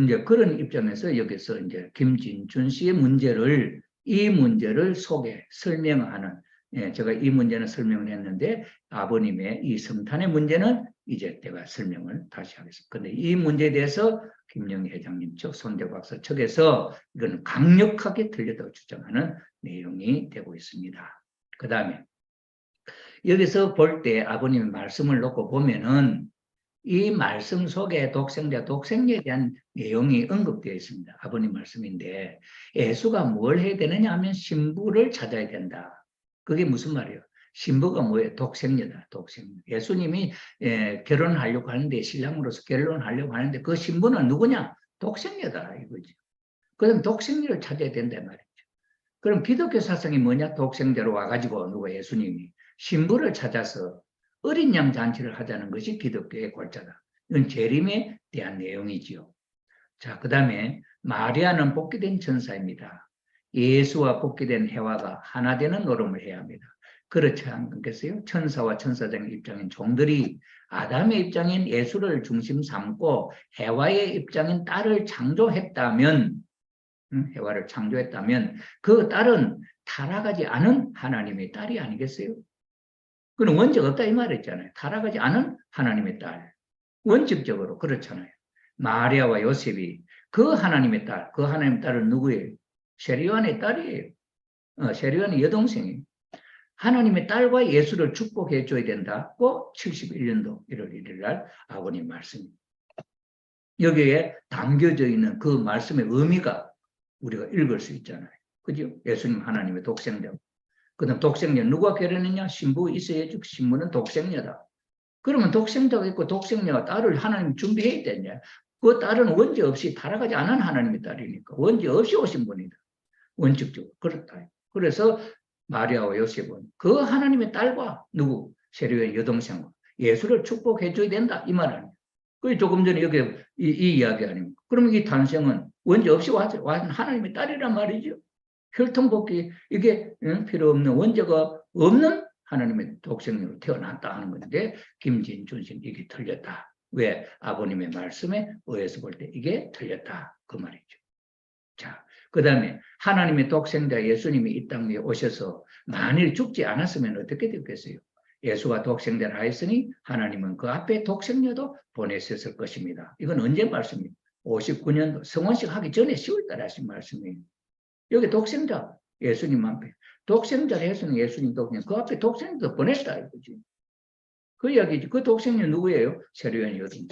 이제 그런 입장에서 여기서 이제 김진준 씨의 문제를, 이 문제를 설명하는, 제가 이 문제는 설명을 했는데 아버님의 이 성탄의 문제는 이제 제가 설명을 다시 하겠습니다. 그런데 이 문제에 대해서 김영희 회장님 측, 손대 박사 측에서 이건 강력하게 틀렸다고 주장하는 내용이 되고 있습니다. 그 다음에 여기서 볼 때 아버님의 말씀을 놓고 보면은 이 말씀 속에 독생자에 대한 내용이 언급되어 있습니다. 아버님 말씀인데 예수가 뭘 해야 되느냐 하면 신부를 찾아야 된다. 그게 무슨 말이에요? 신부가 뭐예요? 독생녀다. 독생녀. 예수님이 결혼하려고 하는데, 신랑으로서 결혼하려고 하는데 그 신부는 누구냐? 독생녀다 이거지. 그럼 독생녀를 찾아야 된다 말이죠. 그럼 기독교 사상이 뭐냐? 독생자로 와가지고 누가 예수님이 신부를 찾아서 어린 양 잔치를 하자는 것이 기독교의 골자다. 이건 재림에 대한 내용이지요. 자, 그 다음에 마리아는 복귀된 천사입니다. 예수와 복귀된 해와가 하나 되는 노름을 해야 합니다. 그렇지 않겠어요? 천사와 천사장의 입장인 종들이 아담의 입장인 예수를 중심 삼고 해와의 입장인 딸을 창조했다면, 해와를 창조했다면 그 딸은 타락하지 않은 하나님의 딸이 아니겠어요? 그는 원죄가 없다 이 말했잖아요. 타락하지 않은 하나님의 딸. 원칙적으로 그렇잖아요. 마리아와 요셉이 그 하나님의 딸, 그 하나님의 딸은 누구예요? 세리완의 딸이에요. 세리완의 여동생이에요. 하나님의 딸과 예수를 축복해 줘야 된다고 71년도 1월 1일 날 아버님 말씀입니다. 여기에 담겨져 있는 그 말씀의 의미가 우리가 읽을 수 있잖아요. 그죠? 예수님 하나님의 독생자. 그 다음 독생녀 누가 결혼했냐? 신부 있어야지. 신부는 독생녀다. 그러면 독생자가 있고 독생녀가 딸을 하나님 준비해야 되냐? 그 딸은 원죄 없이 타락하지 않은 하나님의 딸이니까 원죄 없이 오신 분이다. 원칙적으로 그렇다. 그래서 마리아와 요셉은 그 하나님의 딸과 누구? 세례요한 여동생과 예수를 축복해 줘야 된다 이 말 아니에요. 그 조금 전에 여기 이 이야기 아닙니까? 그러면 이 탄생은 원죄 없이 왔 하나님의 딸이란 말이죠. 혈통복귀 이게 필요 없는 원죄가 없는 하나님의 독생으로 태어났다 하는 건데 김진준 씨는 이게 틀렸다. 왜? 아버님의 말씀에 의해서 볼 때 이게 틀렸다 그 말이죠. 자, 그 다음에 하나님의 독생자 예수님이 이 땅에 오셔서 만일 죽지 않았으면 어떻게 됐겠어요? 예수가 독생자를 하였으니 하나님은 그 앞에 독생녀도 보내셨을 것입니다. 이건 언제 말씀입니까? 59년도 성원식 하기 전에 10월 달에 하신 말씀이에요. 여기 독생자 예수님 앞에 독생자를 해서는 예수님 독생자 그 앞에 독생자도 보냈다 이거지. 그 이야기지. 그 독생자 누구예요? 세례요한 여동생.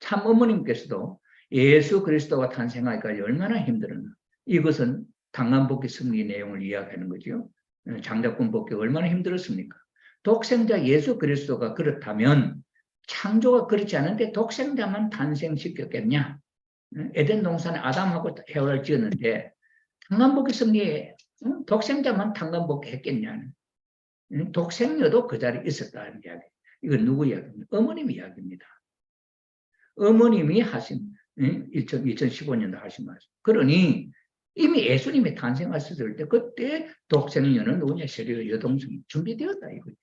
참 어머님께서도 예수 그리스도가 탄생하기까지 얼마나 힘들었나. 이것은 당간복귀 승리 내용을 이야기하는 거죠. 장자권 복귀가 얼마나 힘들었습니까? 독생자 예수 그리스도가 그렇다면 창조가 그렇지 않은데 독생자만 탄생시켰겠냐? 에덴 동산에 아담하고 해와를 지었는데 당간복귀 승리에 독생자만 당간복귀 했겠냐는. 독생녀도 그 자리에 있었다는 이야기. 이건 누구 이야기입니까? 어머님 이야기입니다. 어머님이 하신 2015년도 하신 말씀. 그러니 이미 예수님이 탄생하셨을 때 그때 독생녀는 누구냐? 세례요한 여동생이 준비되었다 이거죠.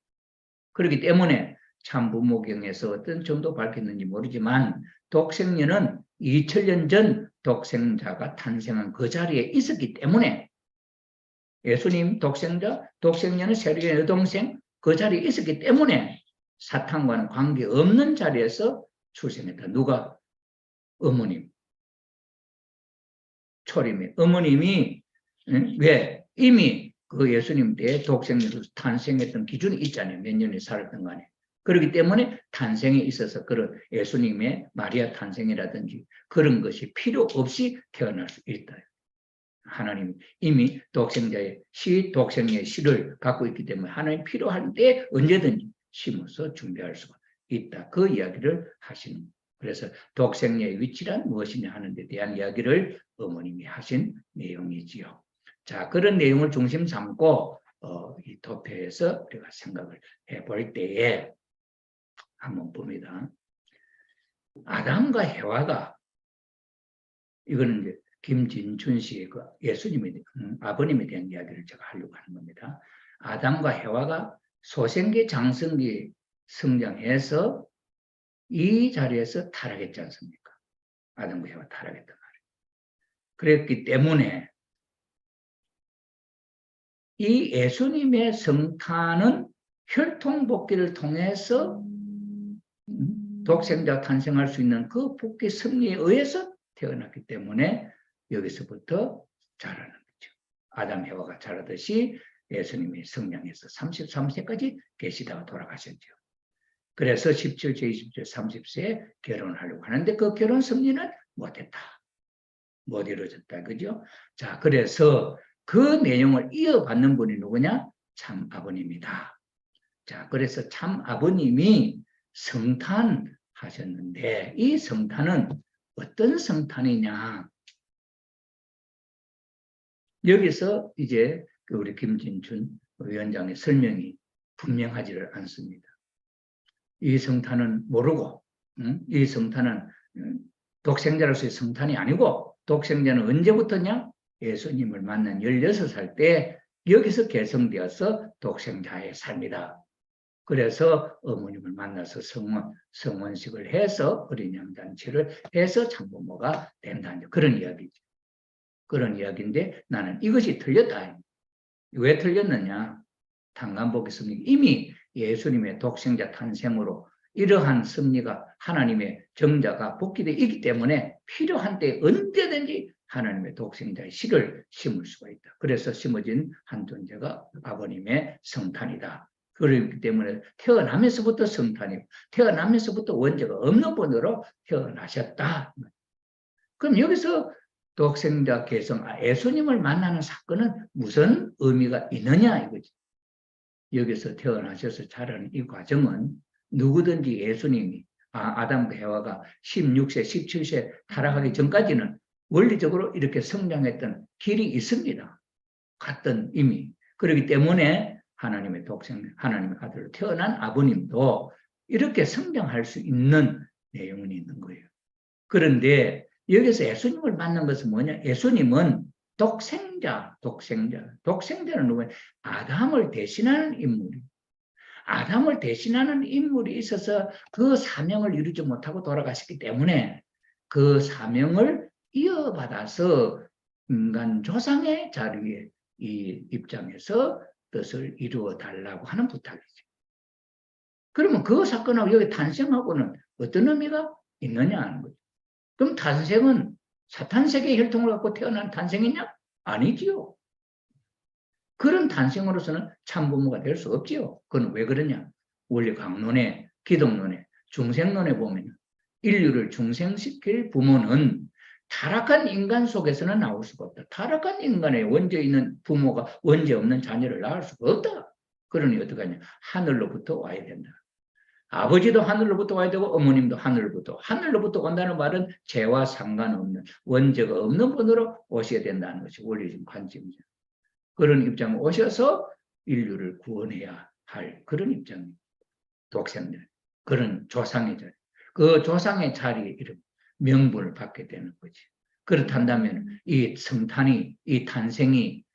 그렇기 때문에 참부모경에서 어떤 정도 밝혔는지 모르지만 독생녀는 2000년 전 독생자가 탄생한 그 자리에 있었기 때문에 예수님 독생자, 독생녀는 세례요한 여동생 그 자리에 있었기 때문에 사탄과는 관계없는 자리에서 출생했다. 누가? 어머님. 초림의 어머님이 왜? 이미 그 예수님 때 독생자로 탄생했던 기준이 있잖아요. 몇 년을 살았던 간에. 그렇기 때문에 탄생에 있어서 그런 예수님의 마리아 탄생이라든지 그런 것이 필요 없이 태어날 수 있다. 하나님 이미 독생자의 독생의 씨를 갖고 있기 때문에 하나님 필요할 때 언제든지 심어서 준비할 수가 있다. 그 이야기를 하시는 거예요. 그래서 독생의 위치란 무엇이냐 하는 데 대한 이야기를 어머님이 하신 내용이지요. 자, 그런 내용을 중심 삼고 이 도표에서 우리가 생각을 해볼 때에 한번 봅니다. 아담과 해와가 이거는 이제 김진춘 씨의 그 예수님에 아버님에 대한 이야기를 제가 하려고 하는 겁니다. 아담과 해와가 소생계 장성기 성장해서 이 자리에서 타락했지 않습니까? 아담과 해와 타락했단 말이에요. 그랬기 때문에 이 예수님의 성탄은 혈통복귀를 통해서 독생자 탄생할 수 있는 그 복귀 섭리에 의해서 태어났기 때문에 여기서부터 자라는 거죠. 아담 해와가 자라듯이 예수님이 성장해서 33세까지 계시다가 돌아가셨죠. 그래서 17세, 20세, 30세에 결혼을 하려고 하는데 그 결혼 섭리는 못했다. 못 이루어졌다. 그죠? 자, 그래서 그 내용을 이어받는 분이 누구냐? 참 아버님이다. 자, 그래서 참 아버님이 성탄하셨는데 이 성탄은 어떤 성탄이냐? 여기서 이제 우리 김진춘 위원장의 설명이 분명하지를 않습니다. 이 성탄은 모르고 이 성탄은 독생자로서의 성탄이 아니고 독생자는 언제부터냐? 예수님을 만난 16살 때 여기서 개성되어서 독생자의 삶이다. 그래서 어머님을 만나서 성원식을 해서 어린 양잔치를 해서 참부모가 된다는 그런 이야기죠. 그런 이야기인데 나는 이것이 틀렸다. 왜 틀렸느냐? 탄간복의 섭리 이미 예수님의 독생자 탄생으로 이러한 섭리가 하나님의 정자가 복귀되어 있기 때문에 필요한 때 언제든지 하나님의 독생자의 씨를 심을 수가 있다. 그래서 심어진 한 존재가 아버님의 성탄이다. 그렇기 때문에 태어나면서부터 성탄이고 태어나면서부터 원죄가 없는 분으로 태어나셨다. 그럼 여기서 독생자 개성 예수님을 만나는 사건은 무슨 의미가 있느냐 이거지. 여기서 태어나셔서 자라는 이 과정은 누구든지 예수님이 아담과 해와가 16세, 17세 타락하기 전까지는 원리적으로 이렇게 성장했던 길이 있습니다. 같던 이미. 그렇기 때문에 하나님의 하나님의 아들로 태어난 아버님도 이렇게 성장할 수 있는 내용이 있는 거예요. 그런데 여기서 예수님을 만난 것은 뭐냐? 예수님은 독생자는 누구냐? 아담을 대신하는 인물이에요. 아담을 대신하는 인물이 있어서 그 사명을 이루지 못하고 돌아가셨기 때문에 그 사명을 이어받아서 인간 조상의 자리에 이 입장에서 뜻을 이루어 달라고 하는 부탁이죠. 그러면 그 사건하고 여기 탄생하고는 어떤 의미가 있느냐 하는 거죠. 그럼 탄생은 사탄세계의 혈통을 갖고 태어난 탄생이냐? 아니지요. 그런 탄생으로서는 참부모가 될 수 없지요. 그건 왜 그러냐? 원리 강론에, 기독론에, 중생론에 보면 인류를 중생시킬 부모는 타락한 인간 속에서는 나올 수가 없다. 타락한 인간에 원죄 있는 부모가 원죄 없는 자녀를 낳을 수가 없다. 그러니 어떡하냐? 하늘로부터 와야 된다. 아버지도 하늘로부터 와야 되고 어머님도 하늘로부터 온다는 말은 죄와 상관없는 원죄가 없는 분으로 오셔야 된다는 것이 원리적 관점이죠. 그런 입장에 오셔서 인류를 구원해야 할 그런 입장입니다. 독생자, 그런 조상의 자리, 그 조상의 자리에 이름 명분을 받게 되는 거지. 그렇다면 이 성탄이, 이 탄생이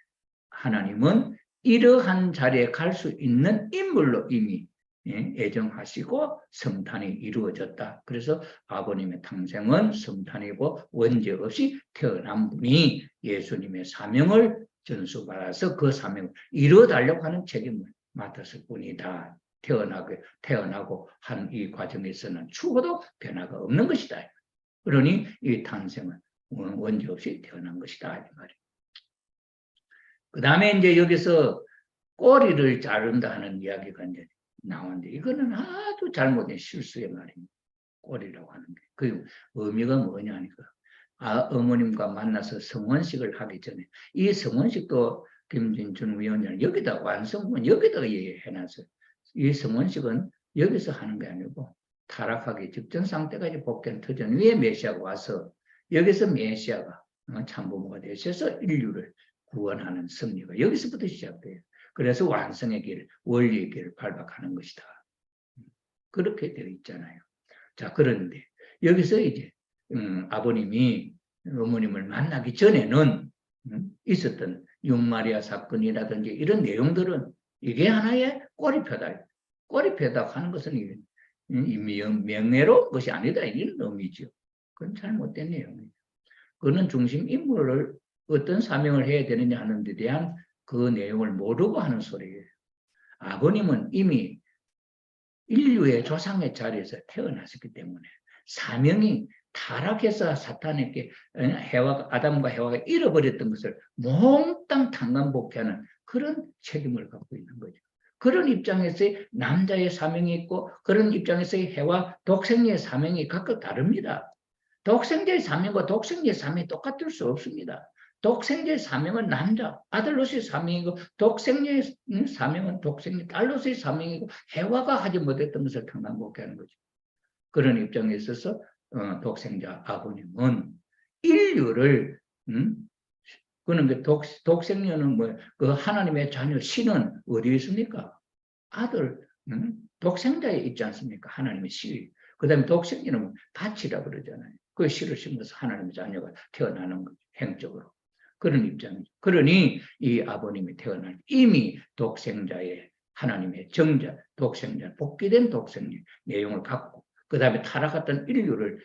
하나님은 이러한 자리에 갈 수 있는 인물로 이미 애정하시고 성탄이 이루어졌다. 그래서 아버님의 탄생은 성탄이고 원죄 없이 태어난 분이 예수님의 사명을 전수받아서 그 사명을 이루어달라고 하는 책임을 맡았을 뿐이다. 태어나고 한 이 과정에서는 추호도 변화가 없는 것이다. 그러니 이 탄생은 원죄 없이 태어난 것이다 이 말이에요. 그 다음에 이제 여기서 꼬리를 자른다 하는 이야기가 이제 나오는데 이거는 아주 잘못된 실수의 말입니다. 꼬리라고 하는 게. 그 의미가 뭐냐니까. 어머님과 만나서 성원식을 하기 전에 이 성원식도 김진춘 위원장은 여기다 완성본 여기다가 해놨어요. 이 성원식은 여기서 하는 게 아니고 타락하기 직전 상태까지 복귀한 터전 위에 메시아가 와서 여기서 메시아가 참부모가 되셔서 인류를 구원하는 섭리가 여기서부터 시작돼요. 그래서 완성의 길, 원리의 길을 발박하는 것이다. 그렇게 되어 있잖아요. 자, 그런데 여기서 이제 아버님이 어머님을 만나기 전에는 있었던 육마리아 사건이라든지 이런 내용들은 이게 하나의 꼬리표다. 꼬리표다 하는 것은 명예로운 것이 아니다 이런 의미죠. 그건 잘못된 내용이에요. 그거는 중심 인물을 어떤 사명을 해야 되느냐 하는 데 대한 그 내용을 모르고 하는 소리예요. 아버님은 이미 인류의 조상의 자리에서 태어났었기 때문에 사명이 타락해서 사탄에게 아담과 해와가 잃어버렸던 것을 몽땅 탕감복귀하는 그런 책임을 갖고 있는 거죠. 그런 입장에서의 남자의 사명이 있고 그런 에서의 해와 독생의 사명이 각각 다릅니다. 독생자의 사명과 독생자의 사명이 똑같을 수 없습니다. 독생자의 사명은 남자, 아들로서의 사명이고 독생자의 사명은 독생자, 딸로서의 사명이고 해와가 하지 못했던 것을 탕감복귀하는 거죠. 그런 입장에 있어서 독생자 아버님은 인류를 그는 그 독생녀는 그 하나님의 자녀 신은 어디에 있습니까? 아들 독생자에 있지 않습니까? 하나님의 씨. 그다음에 독생녀는 밭이라 그러잖아요. 그 씨를 심어서 하나님의 자녀가 태어나는 거죠. 행적으로. 그런 입장이죠. 그러니 이 아버님이 태어날 이미 독생자의 하나님의 정자, 독생자, 복귀된 독생자 내용을 갖고 그 다음에 타락했던 인류를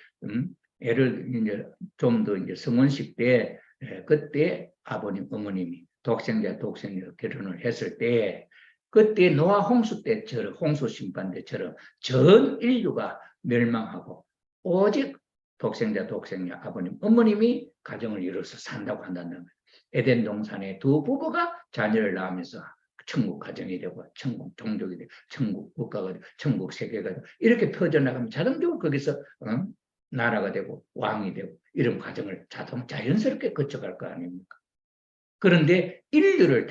애를 이제 좀 더 이제 성원식 때 그때 아버님, 어머님이 독생자 결혼을 했을 때 그때 노아 홍수 때처럼 홍수 심판 때처럼 전 인류가 멸망하고 오직 독생자 아버님, 어머님이 가정을 이뤄서 산다고 한다는 거예요. 에덴 동산에 두 부부가 자녀를 낳으면서 천국 가정이 되고 천국 종족이 되고 천국 국가가 되고 천국 세계가 되고 이렇게 퍼져나가면 자동적으로 거기서 나라가 되고 왕이 되고 이런 과정을 자연스럽게 거쳐갈 거 아닙니까? 그런데 인류를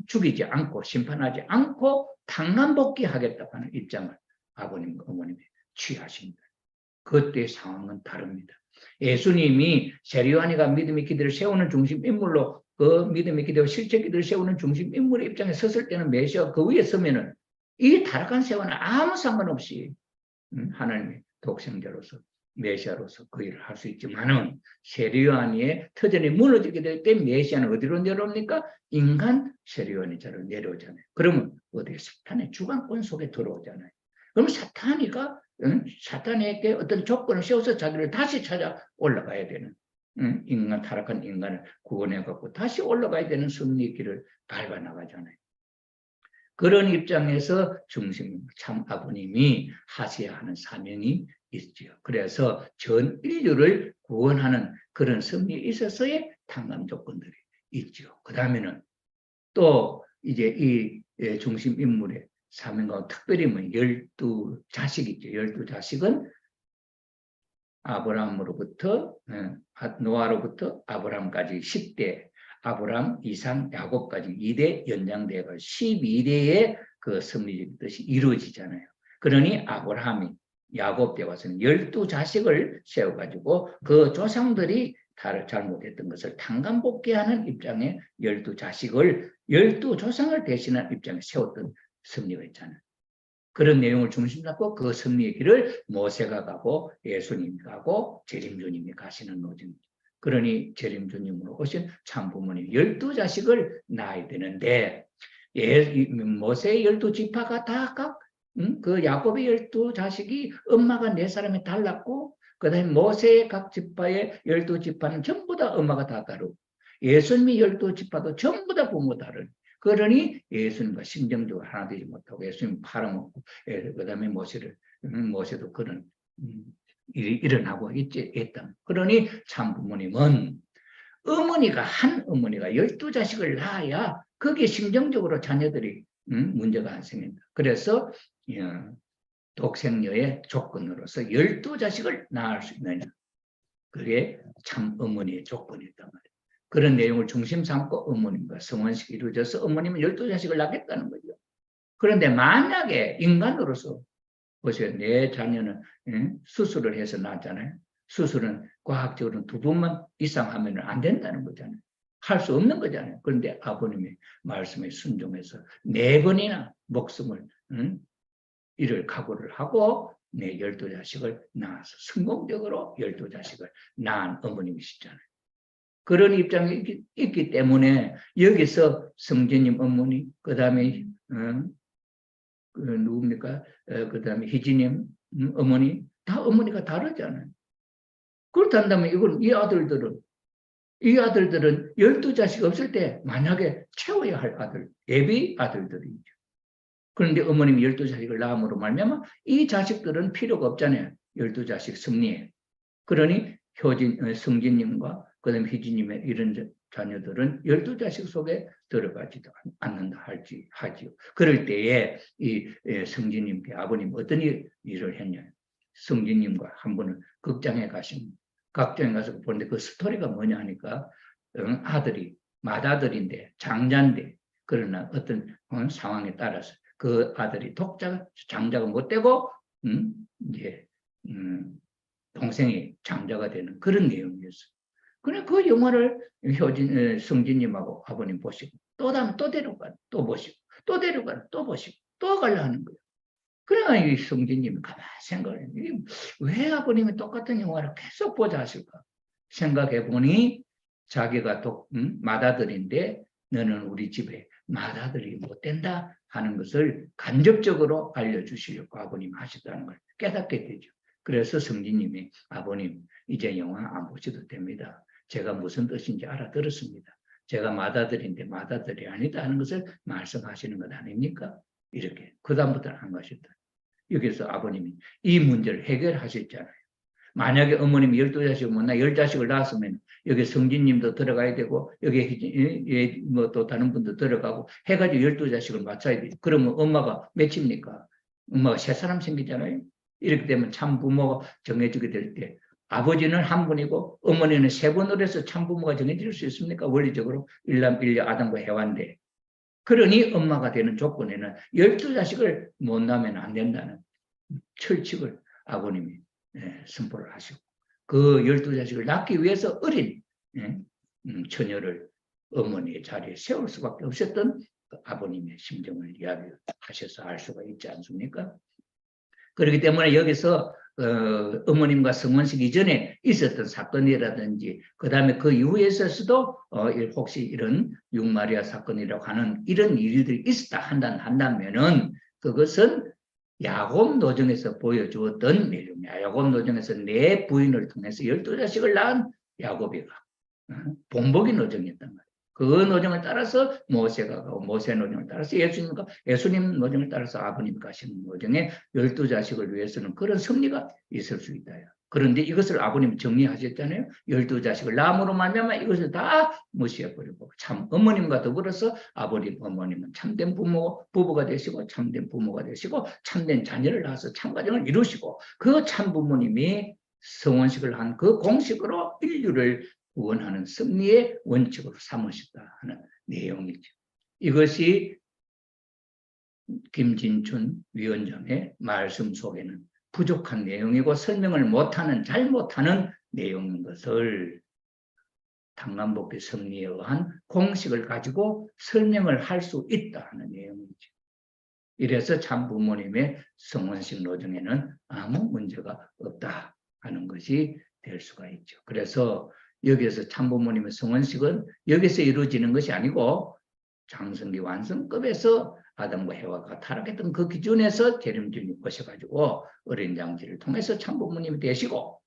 죽이지 않고 심판하지 않고 탕감복귀하겠다고 하는 입장을 아버님, 어머님이 취하십니다. 그때의 상황은 다릅니다. 예수님이 세리요한이가 믿음의 기대를 세우는 중심 인물로 그 믿음의 기대와 실제 기대를 세우는 중심 인물의 입장에 섰을 때는 메시아가 그 위에 서면은 이 타락한 세와는 아무 상관없이 하나님의 독생자로서 메시아로서 그 일을 할 수 있지만은 세리요한의 터전이 무너지게 될 때 메시아는 어디로 내려옵니까? 인간 세리요한의 자로 내려오잖아요. 그러면 어디 사탄의 주관권 속에 들어오잖아요. 그럼 사탄에게 어떤 조건을 세워서 자기를 다시 찾아 올라가야 되는 타락한 인간을 구원해갖고 다시 올라가야 되는 승리의 길을 밟아 나가잖아요. 그런 입장에서 중심 참 아버님이 하셔야 하는 사명이 있죠. 그래서 전 인류를 구원하는 그런 승리에 있어서의 탕감 조건들이 있죠. 그 다음에는 또 이제 이 중심 인물의 사명과 특별히 12자식이죠. 12자식은 아브라함으로부터 노아로부터 아브라함까지 10대, 아브라함, 이삭, 야곱까지 2대 연장되어 12대의 그 섭리적 뜻이 이루어지잖아요. 그러니 아브라함이 야곱 때 와서는 12자식을 세워가지고 그 조상들이 잘못했던 것을 탕감복귀하는 입장에 12자식을 12조상을 대신한 입장에 세웠던 섭리가 있잖아요. 그런 내용을 중심 잡고 그 섭리의 길을 모세가 가고 예수님이 가고 재림주님이 가시는 노정이죠. 그러니 재림주님으로 오신 참부모님 12자식을 낳아야 되는데 모세의 12지파가 다 각 그 야곱의 12자식이 엄마가 4사람이 달랐고 그 다음에 모세의 각 지파의 12지파는 전부 다 엄마가 다 다르고 예수님의 12지파도 전부 다 부모 다른 그러니 예수님과 심정적으로 하나 되지 못하고 예수님 팔아먹고 그 다음에 모세도 그런 일어나고 있다. 그러니 참부모님은 어머니가 한 어머니가 12자식을 낳아야 거기에 심정적으로 자녀들이 문제가 안 생긴다. 그래서 독생녀의 조건으로서 12자식을 낳을 수 있느냐. 그게 참 어머니의 조건이었단 말이에요. 그런 내용을 중심 삼고 어머님과 성혼식이 이루어져서 어머님은 12자식을 낳겠다는 거죠. 그런데 만약에 인간으로서 보세요. 내 자녀는 수술을 해서 낳았잖아요. 수술은 과학적으로는 2번만 이상 하면 안 된다는 거잖아요. 할 수 없는 거잖아요. 그런데 아버님의 말씀에 순종해서 4번이나 목숨을 이를 각오를 하고 내 12자식을 낳아서 성공적으로 12자식을 낳은 어머님이시잖아요. 그런 입장이 있기 때문에 여기서 성진님 어머니, 그 다음에 누굽니까? 그 다음에 희진님 어머니, 다 어머니가 다르잖아요. 그렇다면 이건 이 아들들은 12자식 없을 때 만약에 채워야 할 아들, 예비 아들들이죠. 그런데 어머님이 12자식을 낳음으로 말미암아 이 자식들은 필요가 없잖아요. 12자식 승리에. 그러니 성진님과 그다음에 희진님의 이런 자녀들은 12자식 속에 들어가지도 않는다 하지요. 그럴 때에 이 성진님께 아버님 어떤 일을 했냐. 성진님과 한 번은 극장에 가십니다. 극장에 가서 보는데 그 스토리가 뭐냐 하니까 아들이 맏아들인데 장자인데 그러나 어떤 상황에 따라서 그 아들이 장자가 못 되고 이제 동생이 장자가 되는 그런 내용이었어요. 그래 그 영화를 성진님하고 아버님 보시고 또 데려가 또 보시고 또 데려가 또 보시고 또 가려 하는 거예요. 그래가 이 성진님이 가만히 생각을 했는데 왜 아버님이 똑같은 영화를 계속 보자 하실까 생각해 보니 자기가 또 맏아들인데 너는 우리 집에 맏아들이 못 된다 하는 것을 간접적으로 알려주시려고 아버님 하셨다는 걸 깨닫게 되죠. 그래서 성진님이 아버님 이제 영화 안 보셔도 됩니다. 제가 무슨 뜻인지 알아들었습니다. 제가 맏아들인데 맏아들이 아니다 하는 것을 말씀하시는 것 아닙니까? 이렇게 그 다음부터는 안 가셨다. 여기서 아버님이 이 문제를 해결하셨잖아요. 만약에 어머님이 12자식을 못 낳아 10자식을 낳았으면 여기 성진님도 들어가야 되고 여기 뭐 또 다른 분도 들어가고 해가지고 12자식을 맞춰야 돼요. 그러면 엄마가 몇입니까? 엄마가 3사람 생기잖아요. 이렇게 되면 참부모가 정해지게 될 때 아버지는 한 분이고 어머니는 3분으로 해서 참부모가 정해질 수 있습니까? 원리적으로 일남일녀 아담과 해와인데 그러니 엄마가 되는 조건에는 12자식을 못 낳으면 안 된다는 철칙을 아버님이 선포를 하시고 그 12자식을 낳기 위해서 어린 처녀를 어머니의 자리에 세울 수밖에 없었던 그 아버님의 심정을 이야기하셔서 알 수가 있지 않습니까? 그렇기 때문에 여기서 어머님과 성혼식 이전에 있었던 사건이라든지 그 다음에 그 이후에 있었어도 혹시 이런 육마리아 사건이라고 하는 이런 일들이 있었다 한다면은 그것은 야곱 노정에서 보여주었던 내용이야. 야곱 노정에서 내 부인을 통해서 12자식을 낳은 야곱이가 본보기 노정이었단 말이야. 그 노정을 따라서 모세가 가고 모세 노정을 따라서 예수님 노정을 따라서 아버님이 가시는 노정에 12자식을 위해서는 그런 승리가 있을 수 있다. 그런데 이것을 아버님이 정리하셨잖아요. 12자식을 낳음으로 말미암아 이것을 다 무시해버리고 참 어머님과 더불어서 아버님 어머님은 참된 부부가 되시고 참된 부모가 되시고 참된 자녀를 낳아서 참가정을 이루시고 그 참부모님이 성혼식을 한 그 공식으로 인류를 구원하는 승리의 원칙으로 삼으셨다 하는 내용이죠. 이것이 김진춘 위원장의 말씀 속에는 부족한 내용이고 설명을 못하는 잘 못하는 내용인 것을 당간복귀 성리에 의한 공식을 가지고 설명을 할 수 있다 하는 내용이죠. 이래서 참부모님의 성혼식 노정에는 아무 문제가 없다 하는 것이 될 수가 있죠. 그래서 여기에서 참부모님의 성혼식은 여기서 이루어지는 것이 아니고 장성기 완성급에서 아담과 해와가 타락했던 그 기준에서 재림주님 오셔가지고 어린 장지를 통해서 참부모님이 되시고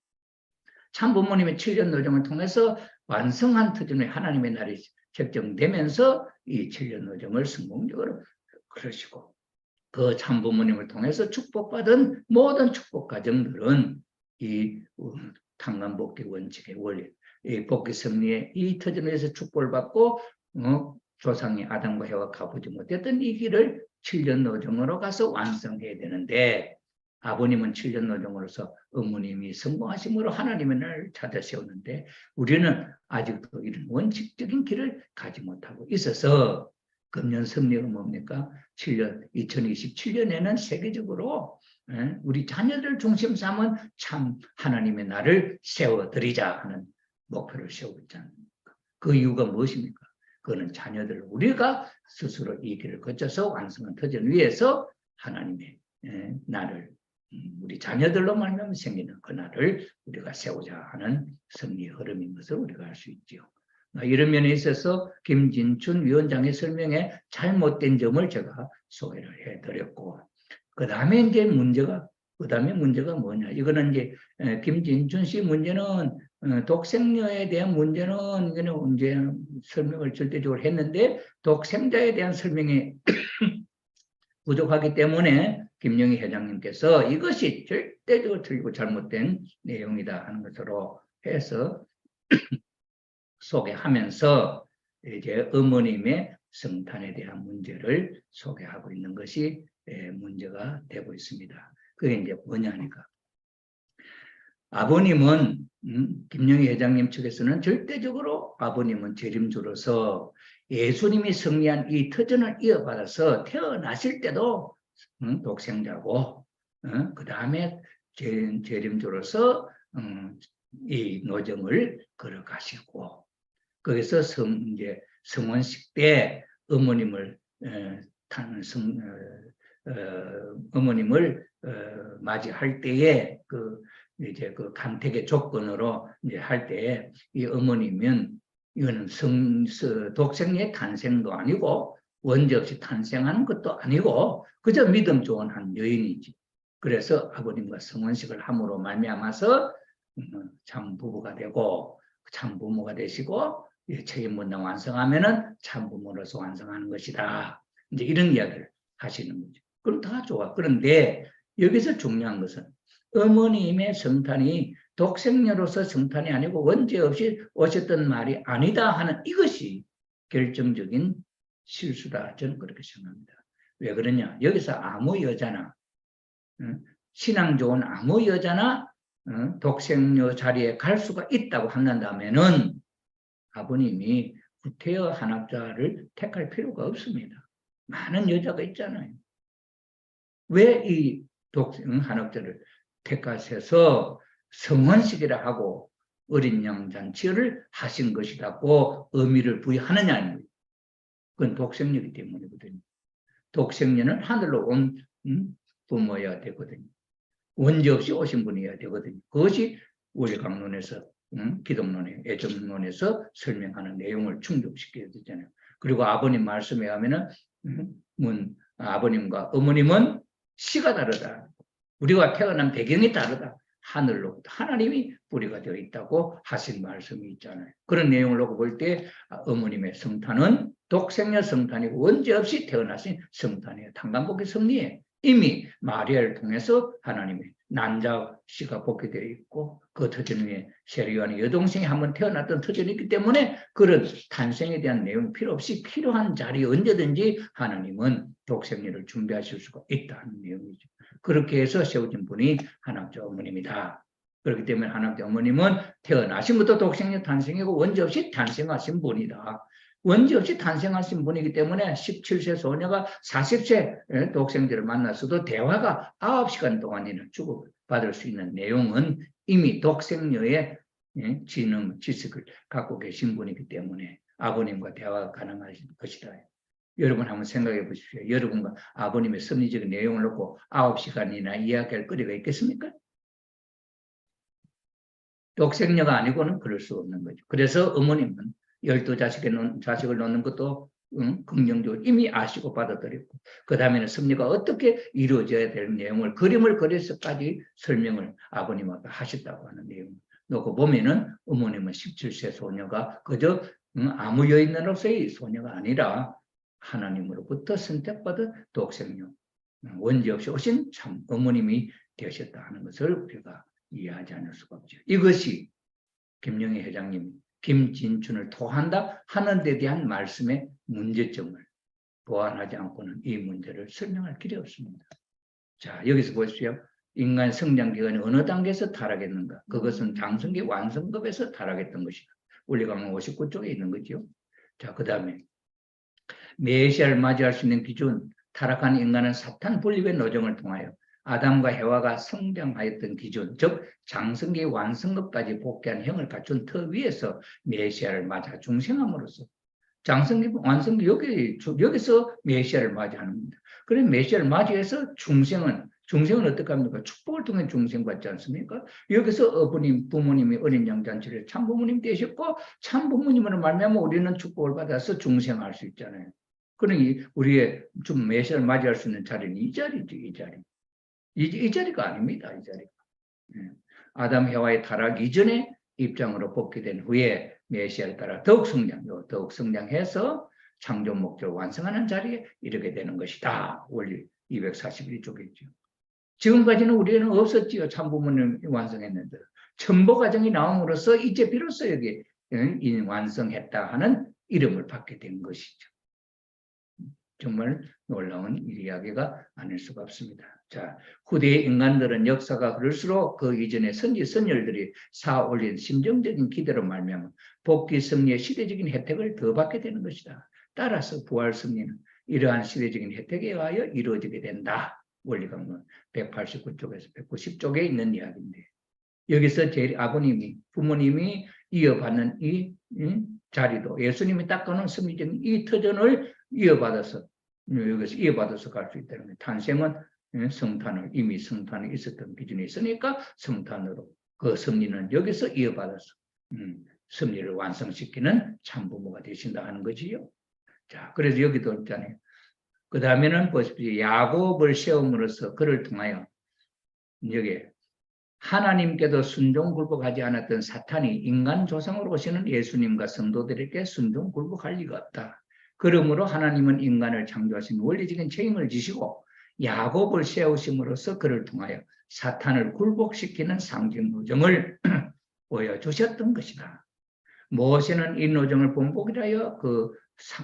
참부모님의 7년 노정을 통해서 완성한 터전의 하나님의 날이 책정되면서 이 7년 노정을 성공적으로 그러시고 그 참부모님을 통해서 축복받은 모든 축복 가정들은 이 탄광복귀 원칙의 원리, 이 복귀 섭리의 이 터전에서 축복을 받고 조상이 아담과 해와 가보지 못했던 이 길을 7년 노정으로 가서 완성해야 되는데 아버님은 7년 노정으로서 어머님이 성공하심으로 하나님의 나라를 찾아 세웠는데 우리는 아직도 이런 원칙적인 길을 가지 못하고 있어서 금년 섭리가 뭡니까? 2027년에는 세계적으로 우리 자녀들 중심 삼은 참 하나님의 나라를 세워드리자 하는 목표를 세우고 있지 않습니까? 그 이유가 무엇입니까? 그거는 자녀들 우리가 스스로 이 길을 거쳐서 완성한 터전 위에서 하나님의 나를 우리 자녀들로 말미암아 생기는 그 나를 우리가 세우자 하는 섭리의 흐름인 것을 우리가 알 수 있지요. 이런 면에 있어서 김진춘 위원장의 설명에 잘못된 점을 제가 소개를 해드렸고, 그 다음에 문제가 뭐냐? 이거는 이제 김진춘 씨 문제는 독생녀에 대한 문제는 이거는 이제 설명을 절대적으로 했는데 독생자에 대한 설명이 부족하기 때문에 김영희 회장님께서 이것이 절대적으로 틀리고 잘못된 내용이다 하는 것으로 해서 소개하면서 이제 어머님의 성탄에 대한 문제를 소개하고 있는 것이 문제가 되고 있습니다. 그게 이제 뭐냐니까. 아버님은 김영희 회장님 측에서는 절대적으로 아버님은 재림주로서 예수님이 승리한 이 터전을 이어받아서 태어나실 때도 독생자고 그 다음에 재림주로서 이 노정을 걸어가시고 거기서 이제 성원식 때 어머님을 맞이할 때에 이제 그 간택의 조건으로 이제 할 때에 이 어머님은 이거는 독생의 탄생도 아니고 원죄 없이 탄생하는 것도 아니고 그저 믿음 좋은 한 여인이지. 그래서 아버님과 성원식을 함으로 말미암아서 참 부부가 되고 참 부모가 되시고 책임 분담 완성하면은 참 부모로서 완성하는 것이다. 이제 이런 이야기를 하시는 거죠. 그럼 다 좋아. 그런데 여기서 중요한 것은 어머님의 성탄이 독생녀로서 성탄이 아니고 원죄 없이 오셨던 말이 아니다 하는 이것이 결정적인 실수다. 저는 그렇게 생각합니다. 왜 그러냐? 여기서 아무 여자나 신앙 좋은 아무 여자나 독생녀 자리에 갈 수가 있다고 한다면은 아버님이 구태여 한학자를 택할 필요가 없습니다. 많은 여자가 있잖아요. 왜 이 한학자를 택하셔서 성원식이라 하고 어린 양 잔치를 하신 것이라고 의미를 부여하느냐는 그건 독생녀이기 때문이거든요. 독생녀는 하늘로 온 부모여야 되거든요. 원죄 없이 오신 분이어야 되거든요. 그것이 우리 강론에서 기독론에 애정론에서 설명하는 내용을 충족시켜야 되잖아요. 그리고 아버님 말씀에 하면은 아버님과 어머님은 씨가 다르다. 우리가 태어난 배경이 다르다. 하늘로부터 하나님이 뿌리가 되어 있다고 하신 말씀이 있잖아요. 그런 내용을 놓고 볼 때 어머님의 성탄은 독생녀 성탄이고 원죄 없이 태어나신 성탄이에요. 탄광복귀 섭리에 이미 마리아를 통해서 하나님의 난자 씨가 복귀되어 있고 그 터전 위에 세례요한의 여동생이 한번 태어났던 터전이 있기 때문에 그런 탄생에 대한 내용이 필요 없이 필요한 자리에 언제든지 하나님은 독생녀를 준비하실 수가 있다는 내용이죠. 그렇게 해서 세워진 분이 한학자 어머님이다. 그렇기 때문에 한학자 어머님은 태어나신 것도 독생녀 탄생이고 원죄 없이 탄생하신 분이다. 원죄 없이 탄생하신 분이기 때문에 17세 소녀가 40세 독생자를 만났어도 대화가 9시간 동안이나 주고받을 수 있는 내용은 이미 독생녀의 지능, 지식을 갖고 계신 분이기 때문에 아버님과 대화가 가능한 것이다. 여러분 한번 생각해 보십시오. 여러분과 아버님의 섭리적인 내용을 놓고 9시간이나 이야기할 거리가 있겠습니까? 독생녀가 아니고는 그럴 수 없는 거죠. 그래서 어머님은 12자식을 놓는 것도 긍정적으로 이미 아시고 받아들였고 그 다음에는 섭리가 어떻게 이루어져야 될 내용을 그림을 그려서까지 설명을 아버님하고 하셨다고 하는 내용을 놓고 보면은 어머님은 17세 소녀가 그저 아무 여인으로서의 소녀가 아니라 하나님으로부터 선택받은 독생녀 원죄 없이 오신 참 어머님이 되셨다 하는 것을 우리가 이해하지 않을 수가 없죠. 이것이 김영희 회장님이 김진춘을 토한다 하는 데 대한 말씀의 문제점을 보완하지 않고는 이 문제를 설명할 길이 없습니다. 자, 여기서 보십시오. 인간 성장 기간이 어느 단계에서 타락했는가? 그것은 장성기 완성급에서 타락했던 것이다. 원리강론 59쪽에 있는 거죠. 자, 그 다음에 메시아를 맞이할 수 있는 기준, 타락한 인간은 사탄 분립의 노정을 통하여 아담과 해와가 성장하였던 기준, 즉 장성기 완성급까지 복귀한 형을 갖춘 터 위에서 메시아를 맞아 중생함으로써 장성기 완성기 여기서 메시아를 맞이하는 겁니다. 그래서 메시아를 맞이해서 중생은 어떻게 합니까? 축복을 통해 중생 받지 않습니까? 여기서 부모님이 어린 양 잔치를 참부모님 되셨고 참부모님으로 말미암아 우리는 축복을 받아서 중생할 수 있잖아요. 그러니 우리의 좀 메시아를 맞이할 수 있는 자리는 이 자리죠, 이 자리. 이 자리가 아닙니다, 이 자리가. 아담 해와의 타락 이전에 입장으로 복귀된 후에 메시아를 따라 더욱 성장해서 창조 목적을 완성하는 자리에 이르게 되는 것이다. 원리 241쪽에 있죠. 지금까지는 우리는 없었지요. 참부모님이 완성했는데 첨보 과정이 나옴으로써 이제 비로소 여기 완성했다 하는 이름을 받게 된 것이죠. 정말 놀라운 이야기가 아닐 수가 없습니다. 자, 후대의 인간들은 역사가 그럴수록 그 이전의 선지 선열들이 쌓아올린 심정적인 기대로 말미암아 복귀 승리의 시대적인 혜택을 더 받게 되는 것이다. 따라서 부활 승리는 이러한 시대적인 혜택에 의하여 이루어지게 된다. 원리강론 189쪽에서 190쪽에 있는 이야기인데 여기서 제일 아버님이 부모님이 이어받는 이 자리도 예수님이 닦아놓은 승리적인 이 터전을 이어받아서 여기서 이어받아서 갈 수 있다는 거예요. 탄생은 성탄을 이미 성탄에 있었던 기준이 있으니까 성탄으로 그 승리는 여기서 이어받아서 승리를 완성시키는 참부모가 되신다 하는 거지요. 자, 그래서 여기도 있잖아요. 그 다음에는 보십시오. 야곱을 세움으로써 그를 통하여 여기 하나님께도 순종 굴복하지 않았던 사탄이 인간 조상으로 오시는 예수님과 성도들에게 순종 굴복할 리가 없다. 그러므로 하나님은 인간을 창조하신 원리적인 책임을 지시고 야곱을 세우심으로써 그를 통하여 사탄을 굴복시키는 상징 노정을 보여주셨던 것이다. 모세는 이 노정을 본보기라 하여 그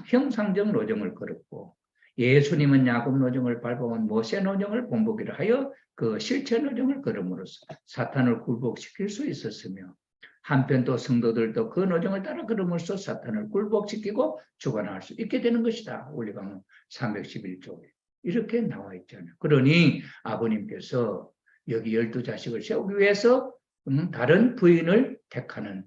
형상적 노정을 걸었고 예수님은 야곱 노정을 밟아온 모세 노정을 본보기라 하여 그 실체 노정을 걸음으로써 사탄을 굴복시킬 수 있었으며 한편 또 성도들도 그 노정을 따라 걸음으로써 사탄을 굴복시키고 주관할 수 있게 되는 것이다. 원리강론 311쪽에 이렇게 나와 있잖아요. 그러니 아버님께서 여기 12자식을 세우기 위해서 다른 부인을 택하는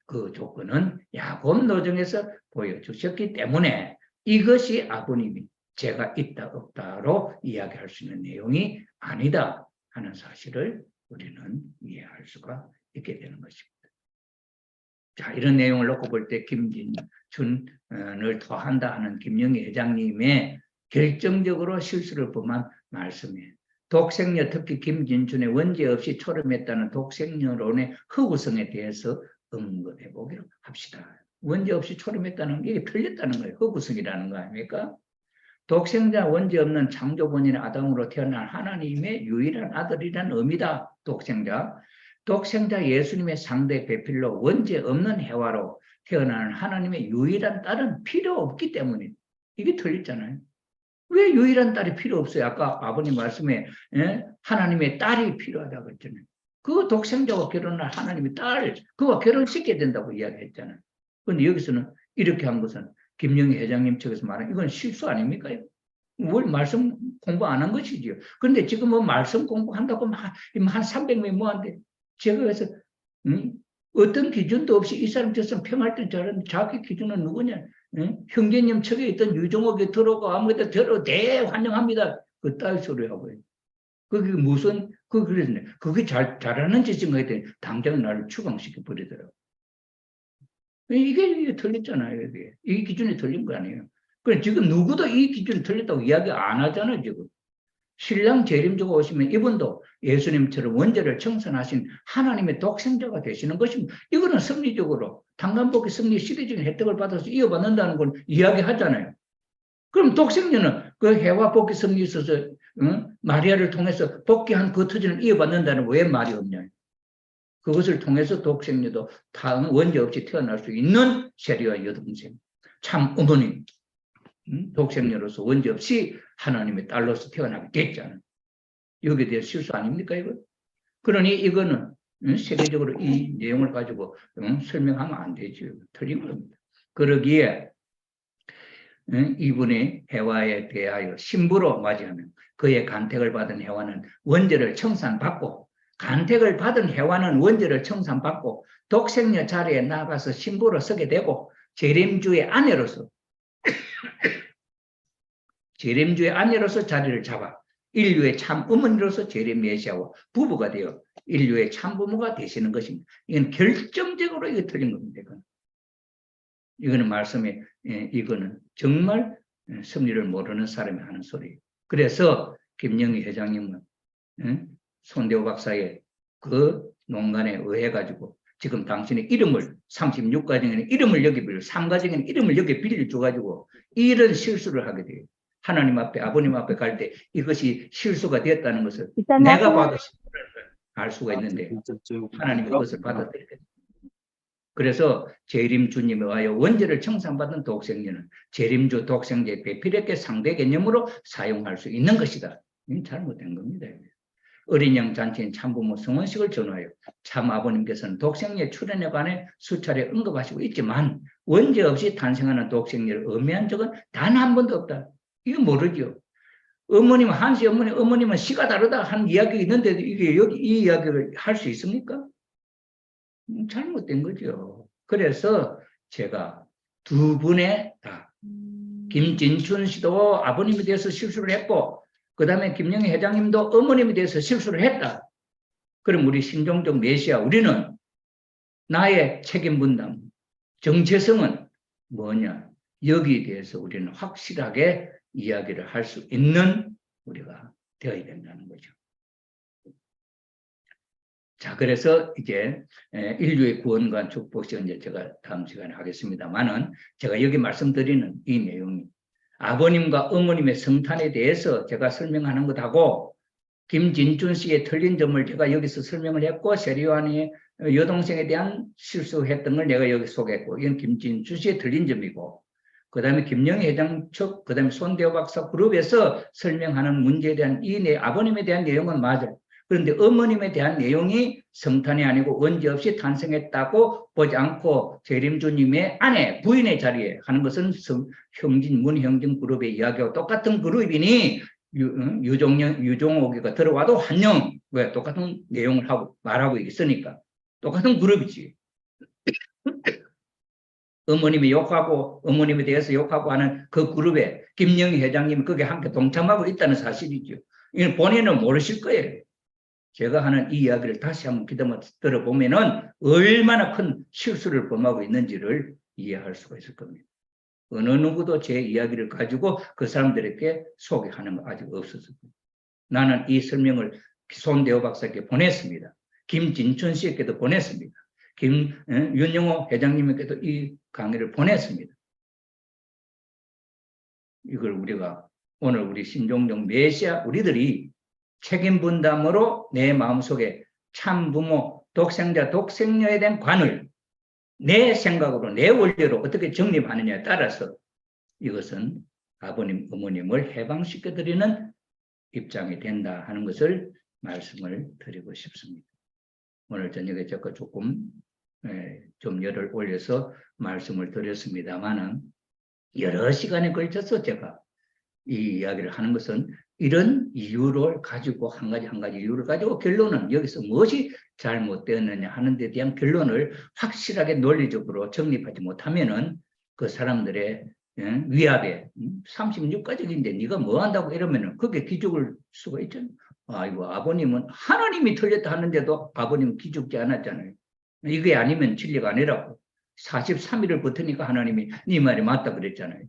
그 조건은 야곱 노정에서 보여주셨기 때문에 이것이 아버님이 죄가 있다 없다로 이야기할 수 있는 내용이 아니다 하는 사실을 우리는 이해할 수가 있게 되는 것입니다. 자, 이런 내용을 놓고 볼 때 김진춘을 토한다 하는 김영희 회장님의 결정적으로 실수를 범한 말씀이에요. 독생녀 특히 김진춘의 원죄 없이 초름했다는 독생녀론의 허구성에 대해서 언급해 보기로 합시다. 원죄 없이 초름했다는 게 틀렸다는 거예요. 허구성이라는 거 아닙니까? 독생자 원죄 없는 창조본인 아담으로 태어난 하나님의 유일한 아들이란 의미다. 독생자 예수님의 상대 배필로 원죄 없는 해와로 태어나는 하나님의 유일한 딸은 필요 없기 때문에 이게 틀렸잖아요. 왜 유일한 딸이 필요 없어요? 아까 아버님 말씀에 하나님의 딸이 필요하다고 했잖아요. 그 독생자와 결혼할 하나님의 딸, 그와 결혼시켜야 된다고 이야기했잖아요. 그런데 여기서는 이렇게 한 것은 김영희 회장님 측에서 말하는 이건 실수 아닙니까? 뭘 말씀 공부 안 한 것이지요. 그런데 지금 뭐 말씀 공부한다고 한 300명이 뭐한데 제가 그래서 어떤 기준도 없이 이 사람 저 사람 평할 때 잘하는 자기 기준은 누구냐? 형제님 측에 있던 유종옥이 들어오고 아무것도 들어 대환영합니다. 그 딸 소리 하고요. 그게 무슨 그랬네. 그게 잘하는 짓인가 했더니 당장 나를 추방시켜 버리더라고. 이게 틀렸잖아요. 이게 기준이 틀린 거 아니에요. 그래 지금 누구도 이 기준이 틀렸다고 이야기 안 하잖아요. 지금 신랑 재림주가 오시면 이분도 예수님처럼 원죄를 청산하신 하나님의 독생자가 되시는 것입니다. 이거는 성리적으로 당간복의 승리 시대적인 혜택을 받아서 이어받는다는 걸 이야기하잖아요. 그럼 독생자는 그 해와 복귀 승리 있어서 마리아를 통해서 복귀한 그 터전을 이어받는다는 왜 말이 없냐. 그것을 통해서 독생녀도 다음 원죄 없이 태어날 수 있는 세리와 여동생, 참 어머님, 독생녀로서 원죄 없이 하나님의 딸로서 태어나게 됐잖아요. 여기에 대해 실수 아닙니까, 이거? 그러니 이거는 세계적으로 이 내용을 가지고 설명하면 안 되죠. 틀린 겁니다. 그러기에 이분의 해와에 대하여 신부로 맞이하면 그의 간택을 받은 해와는 원죄를 청산받고, 간택을 받은 해와는 원죄를 청산받고 독생녀 자리에 나가서 신부로 서게 되고, 재림주의 아내로서 재림주의 아내로서 자리를 잡아 인류의 참 어머니로서 재림 메시아와 부부가 되어 인류의 참 부모가 되시는 것입니다. 이건 결정적으로 이거 틀린 겁니다. 이거는 말씀에, 이거는 정말 섭리를 모르는 사람이 하는 소리예요. 그래서 김영희 회장님은 손대호 박사의 그 농간에 의해 가지고 지금 당신의 이름을 36가정에는 이름을 여기 빌려, 3가정에는 이름을 여기 빌려줘가지고 이런 실수를 하게 돼요. 하나님 앞에, 아버님 앞에 갈 때 이것이 실수가 되었다는 것을 내가 봐도 알 수가 있는데 하나님이 그것을 받아들이거든요. 그래서 재림주님에 의하여 원죄를 청산받은 독생녀는 재림주 독생자의 배필에게 상대 개념으로 사용할 수 있는 것이다. 이건 잘못된 겁니다. 어린 양 잔치인 참부모 성원식을 전후하여 참 아버님께서는 독생녀의 출현에 관해 수차례 언급하시고 있지만 원죄 없이 탄생하는 독생녀를 의미한 적은 단 한 번도 없다. 이거 모르죠. 어머님, 한시 어머님은 시가 다르다 한 이야기가 있는데도 이게 여기 이 이야기를 할 수 있습니까? 잘못된 거죠. 그래서 제가 두 분의 다, 김진춘 씨도 아버님에 대해서 실수를 했고, 그 다음에 김영희 회장님도 어머님에 대해서 실수를 했다. 그럼 우리 신종적 메시아, 우리는 나의 책임 분담, 정체성은 뭐냐? 여기에 대해서 우리는 확실하게 이야기를 할 수 있는 우리가 되어야 된다는 거죠. 자, 그래서 이제 인류의 구원과 축복식은 이제 제가 다음 시간에 하겠습니다만은, 제가 여기 말씀드리는 이 내용이 아버님과 어머님의 성탄에 대해서 제가 설명하는 것하고 김진춘 씨의 틀린 점을 제가 여기서 설명을 했고, 세리완의 여동생에 대한 실수했던 걸 내가 여기 소개했고, 이건 김진춘 씨의 틀린 점이고, 그 다음에 김영희 회장 측, 그 다음에 손대호 박사 그룹에서 설명하는 문제에 대한 아버님에 대한 내용은 맞아요. 그런데 어머님에 대한 내용이 성탄이 아니고 원죄 없이 탄생했다고 보지 않고 재림주님의 아내, 부인의 자리에 하는 것은 문형진 그룹의 이야기와 똑같은 그룹이니 유종옥이가 들어와도 환영, 왜 똑같은 내용을 하고 말하고 있으니까 똑같은 그룹이지. 어머님이 욕하고 어머님에 대해서 욕하고 하는 그 그룹에 김영희 회장님이 거기에 함께 동참하고 있다는 사실이죠. 이건 본인은 모르실 거예요. 제가 하는 이 이야기를 다시 한번 귀담아 들어보면은 얼마나 큰 실수를 범하고 있는지를 이해할 수가 있을 겁니다. 어느 누구도 제 이야기를 가지고 그 사람들에게 소개하는 거 아직 없었습니다. 나는 이 설명을 손대호 박사에게 보냈습니다. 김진춘 씨에게도 보냈습니다. 윤영호 회장님에게도 이 강의를 보냈습니다. 이걸 우리가 오늘 우리 신종종 메시아 우리들이 책임 분담으로 내 마음속에 참 부모, 독생자, 독생녀에 대한 관을 내 생각으로, 내 원리로 어떻게 정립하느냐에 따라서 이것은 아버님, 어머님을 해방시켜드리는 입장이 된다 하는 것을 말씀을 드리고 싶습니다. 오늘 저녁에 제가 조금 좀 열을 올려서 말씀을 드렸습니다만은 여러 시간에 걸쳐서 제가 이 이야기를 하는 것은 이런 이유를 가지고 한 가지 이유를 가지고 결론은 여기서 무엇이 잘못되었느냐 하는 데 대한 결론을 확실하게 논리적으로 정립하지 못하면은 그 사람들의 위압에 36가족인데 네가 뭐 한다고 이러면은 그게 기죽을 수가 있잖아요. 아이고, 아버님은 하나님이 틀렸다 하는데도 아버님은 기죽지 않았잖아요. 이게 아니면 진리가 아니라고. 43일을 버티니까 하나님이 네 말이 맞다 그랬잖아요.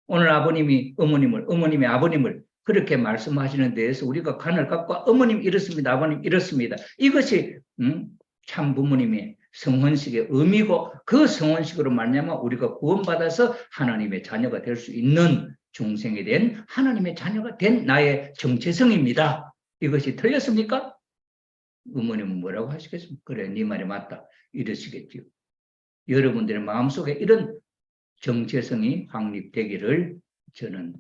오늘 아버님이 어머님이 아버님을 그렇게 말씀하시는 데에서 우리가 간을 갖고 어머님 이렇습니다, 아버님 이렇습니다. 이것이 참 부모님의 성혼식의 의미고, 그 성혼식으로 말미암아 우리가 구원받아서 하나님의 자녀가 될 수 있는 중생에 대한 하나님의 자녀가 된 나의 정체성입니다. 이것이 틀렸습니까? 어머님은 뭐라고 하시겠습니까? 그래, 네 말이 맞다. 이러시겠죠. 여러분들의 마음속에 이런 정체성이 확립되기를 저는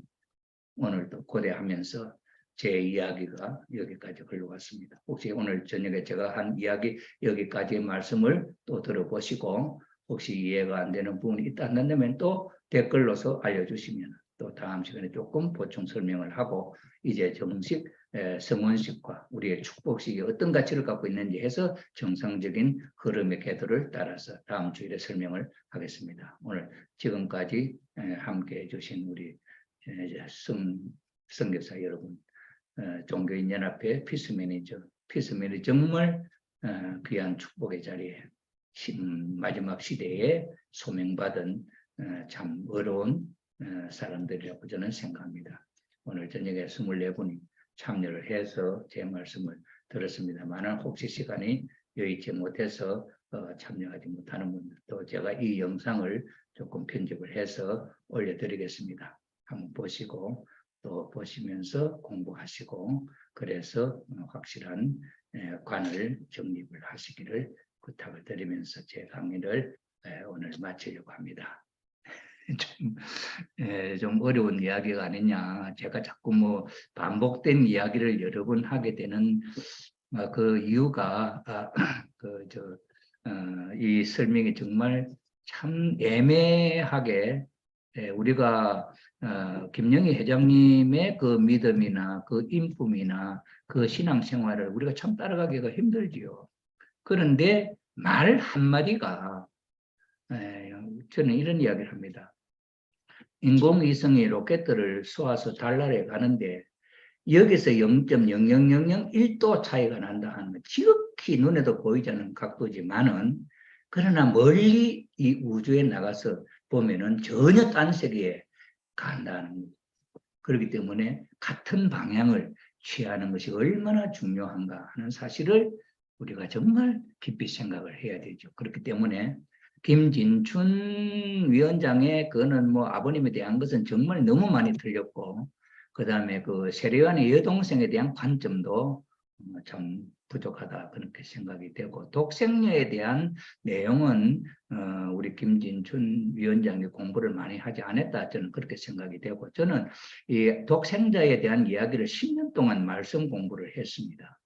오늘도 고대하면서 제 이야기가 여기까지 흘러왔습니다. 혹시 오늘 저녁에 제가 한 이야기 여기까지의 말씀을 또 들어보시고 혹시 이해가 안 되는 부분이 있다면 또 댓글로서 알려주시면 또 다음 시간에 조금 보충 설명을 하고 이제 정식 성원식과 우리의 축복식이 어떤 가치를 갖고 있는지 해서 정상적인 흐름의 궤도를 따라서 다음 주일에 설명을 하겠습니다. 오늘 지금까지 함께해 주신 우리 선교사 여러분, 종교인 연합회 피스 매니저 정말 귀한 축복의 자리에 마지막 시대에 소명받은 참 어려운 사람들이라고 저는 생각합니다. 오늘 저녁에 24분이 참여를 해서 제 말씀을 들었습니다만 혹시 시간이 여의치 못해서 참여하지 못하는 분들도 제가 이 영상을 조금 편집을 해서 올려드리겠습니다. 한번 보시고 또 보시면서 공부하시고 그래서 확실한 관을 정립을 하시기를 부탁을 드리면서 제 강의를 오늘 마치려고 합니다. 좀 어려운 이야기가 아니냐. 제가 자꾸 뭐 반복된 이야기를 여러 번 하게 되는 그 이유가 이 설명이 정말 참 애매하게 우리가 김영희 회장님의 그 믿음이나 그 인품이나 그 신앙생활을 우리가 참 따라가기가 힘들지요. 그런데 말 한마디가 저는 이런 이야기를 합니다. 인공위성이 로켓들을 쏘아서 달나라에 가는데 여기서 0.00001도 차이가 난다 하는 건 지극히 눈에도 보이지 않는 각도지만은 그러나 멀리 이 우주에 나가서 보면은 전혀 딴 세계에 간다는 거죠. 그렇기 때문에 같은 방향을 취하는 것이 얼마나 중요한가 하는 사실을 우리가 정말 깊이 생각을 해야 되죠. 그렇기 때문에 김진춘 위원장의 그거는 뭐 아버님에 대한 것은 정말 너무 많이 틀렸고 그 다음에 그 세례요한의 여동생에 대한 관점도 참 부족하다 그렇게 생각이 되고 독생녀에 대한 내용은 우리 김진춘 위원장이 공부를 많이 하지 않았다 저는 그렇게 생각이 되고 저는 이 독생자에 대한 이야기를 10년 동안 말씀 공부를 했습니다.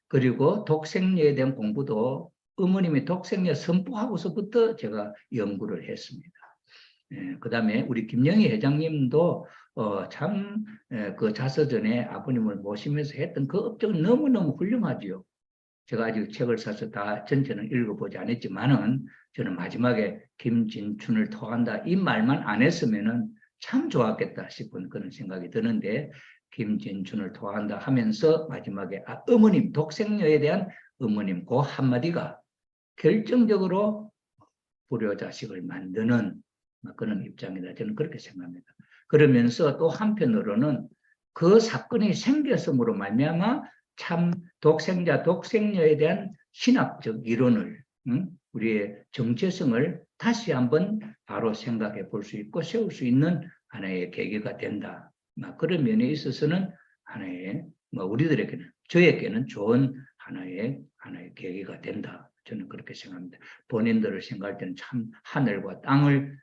그리고 독생녀에 대한 공부도 어머님이 독생녀 선포하고서부터 제가 연구를 했습니다. 그 다음에 우리 김영희 회장님도 참 그 자서전에 아버님을 모시면서 했던 그 업적은 너무너무 훌륭하지요. 제가 아직 책을 사서 다 전체는 읽어보지 않았지만은 저는 마지막에 김진춘을 토한다 이 말만 안 했으면은 참 좋았겠다 싶은 그런 생각이 드는데 김진춘을 토한다 하면서 마지막에 어머님 독생녀에 대한 어머님 그 한마디가 결정적으로 불효자식을 만드는 그런 입장이다. 저는 그렇게 생각합니다. 그러면서 또 한편으로는 그 사건이 생겼음으로 말미암아 참 독생자, 독생녀에 대한 신학적 이론을 우리의 정체성을 다시 한번 바로 생각해 볼 수 있고 세울 수 있는 하나의 계기가 된다. 그런 면에 있어서는 하나의 우리들에게는 저에게는 좋은 하나의 계기가 된다. 저는 그렇게 생각합니다. 본인들을 생각할 때는 참 하늘과 땅을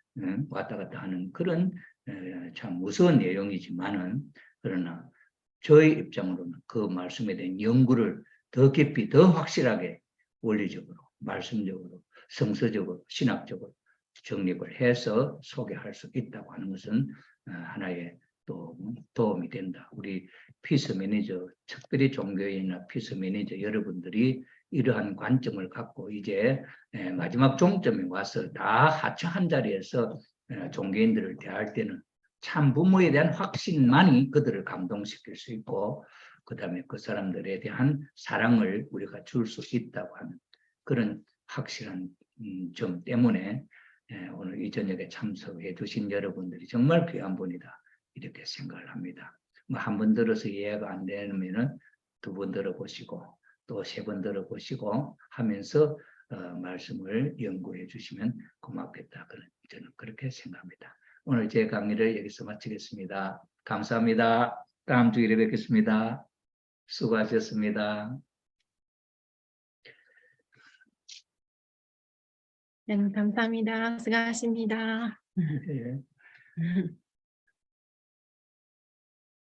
왔다 갔다 하는 그런 참 무서운 내용이지만은 그러나 저의 입장으로는 그 말씀에 대한 연구를 더 깊이 더 확실하게 원리적으로 말씀적으로 성서적으로 신학적으로 정립을 해서 소개할 수 있다고 하는 것은 하나의 또 도움이 된다. 우리 피스 매니저 특별히 종교인이나 피스 매니저 여러분들이 이러한 관점을 갖고 이제 마지막 종점에 와서 다 하차 한 자리에서 종교인들을 대할 때는 참 부모에 대한 확신만이 그들을 감동시킬 수 있고 그 다음에 그 사람들에 대한 사랑을 우리가 줄 수 있다고 하는 그런 확실한 점 때문에 오늘 이 저녁에 참석해 주신 여러분들이 정말 귀한 분이다 이렇게 생각을 합니다. 뭐 한 번 들어서 이해가 안 되면은 두 번 들어보시고 또 세 번 들어보시고 하면서 말씀을 연구해 주시면 고맙겠다. 저는 그렇게 생각합니다. 오늘 제 강의를 여기서 마치겠습니다. 감사합니다. 다음 주일에 뵙겠습니다. 수고하셨습니다. 네, 감사합니다. 수고하십니다. 예.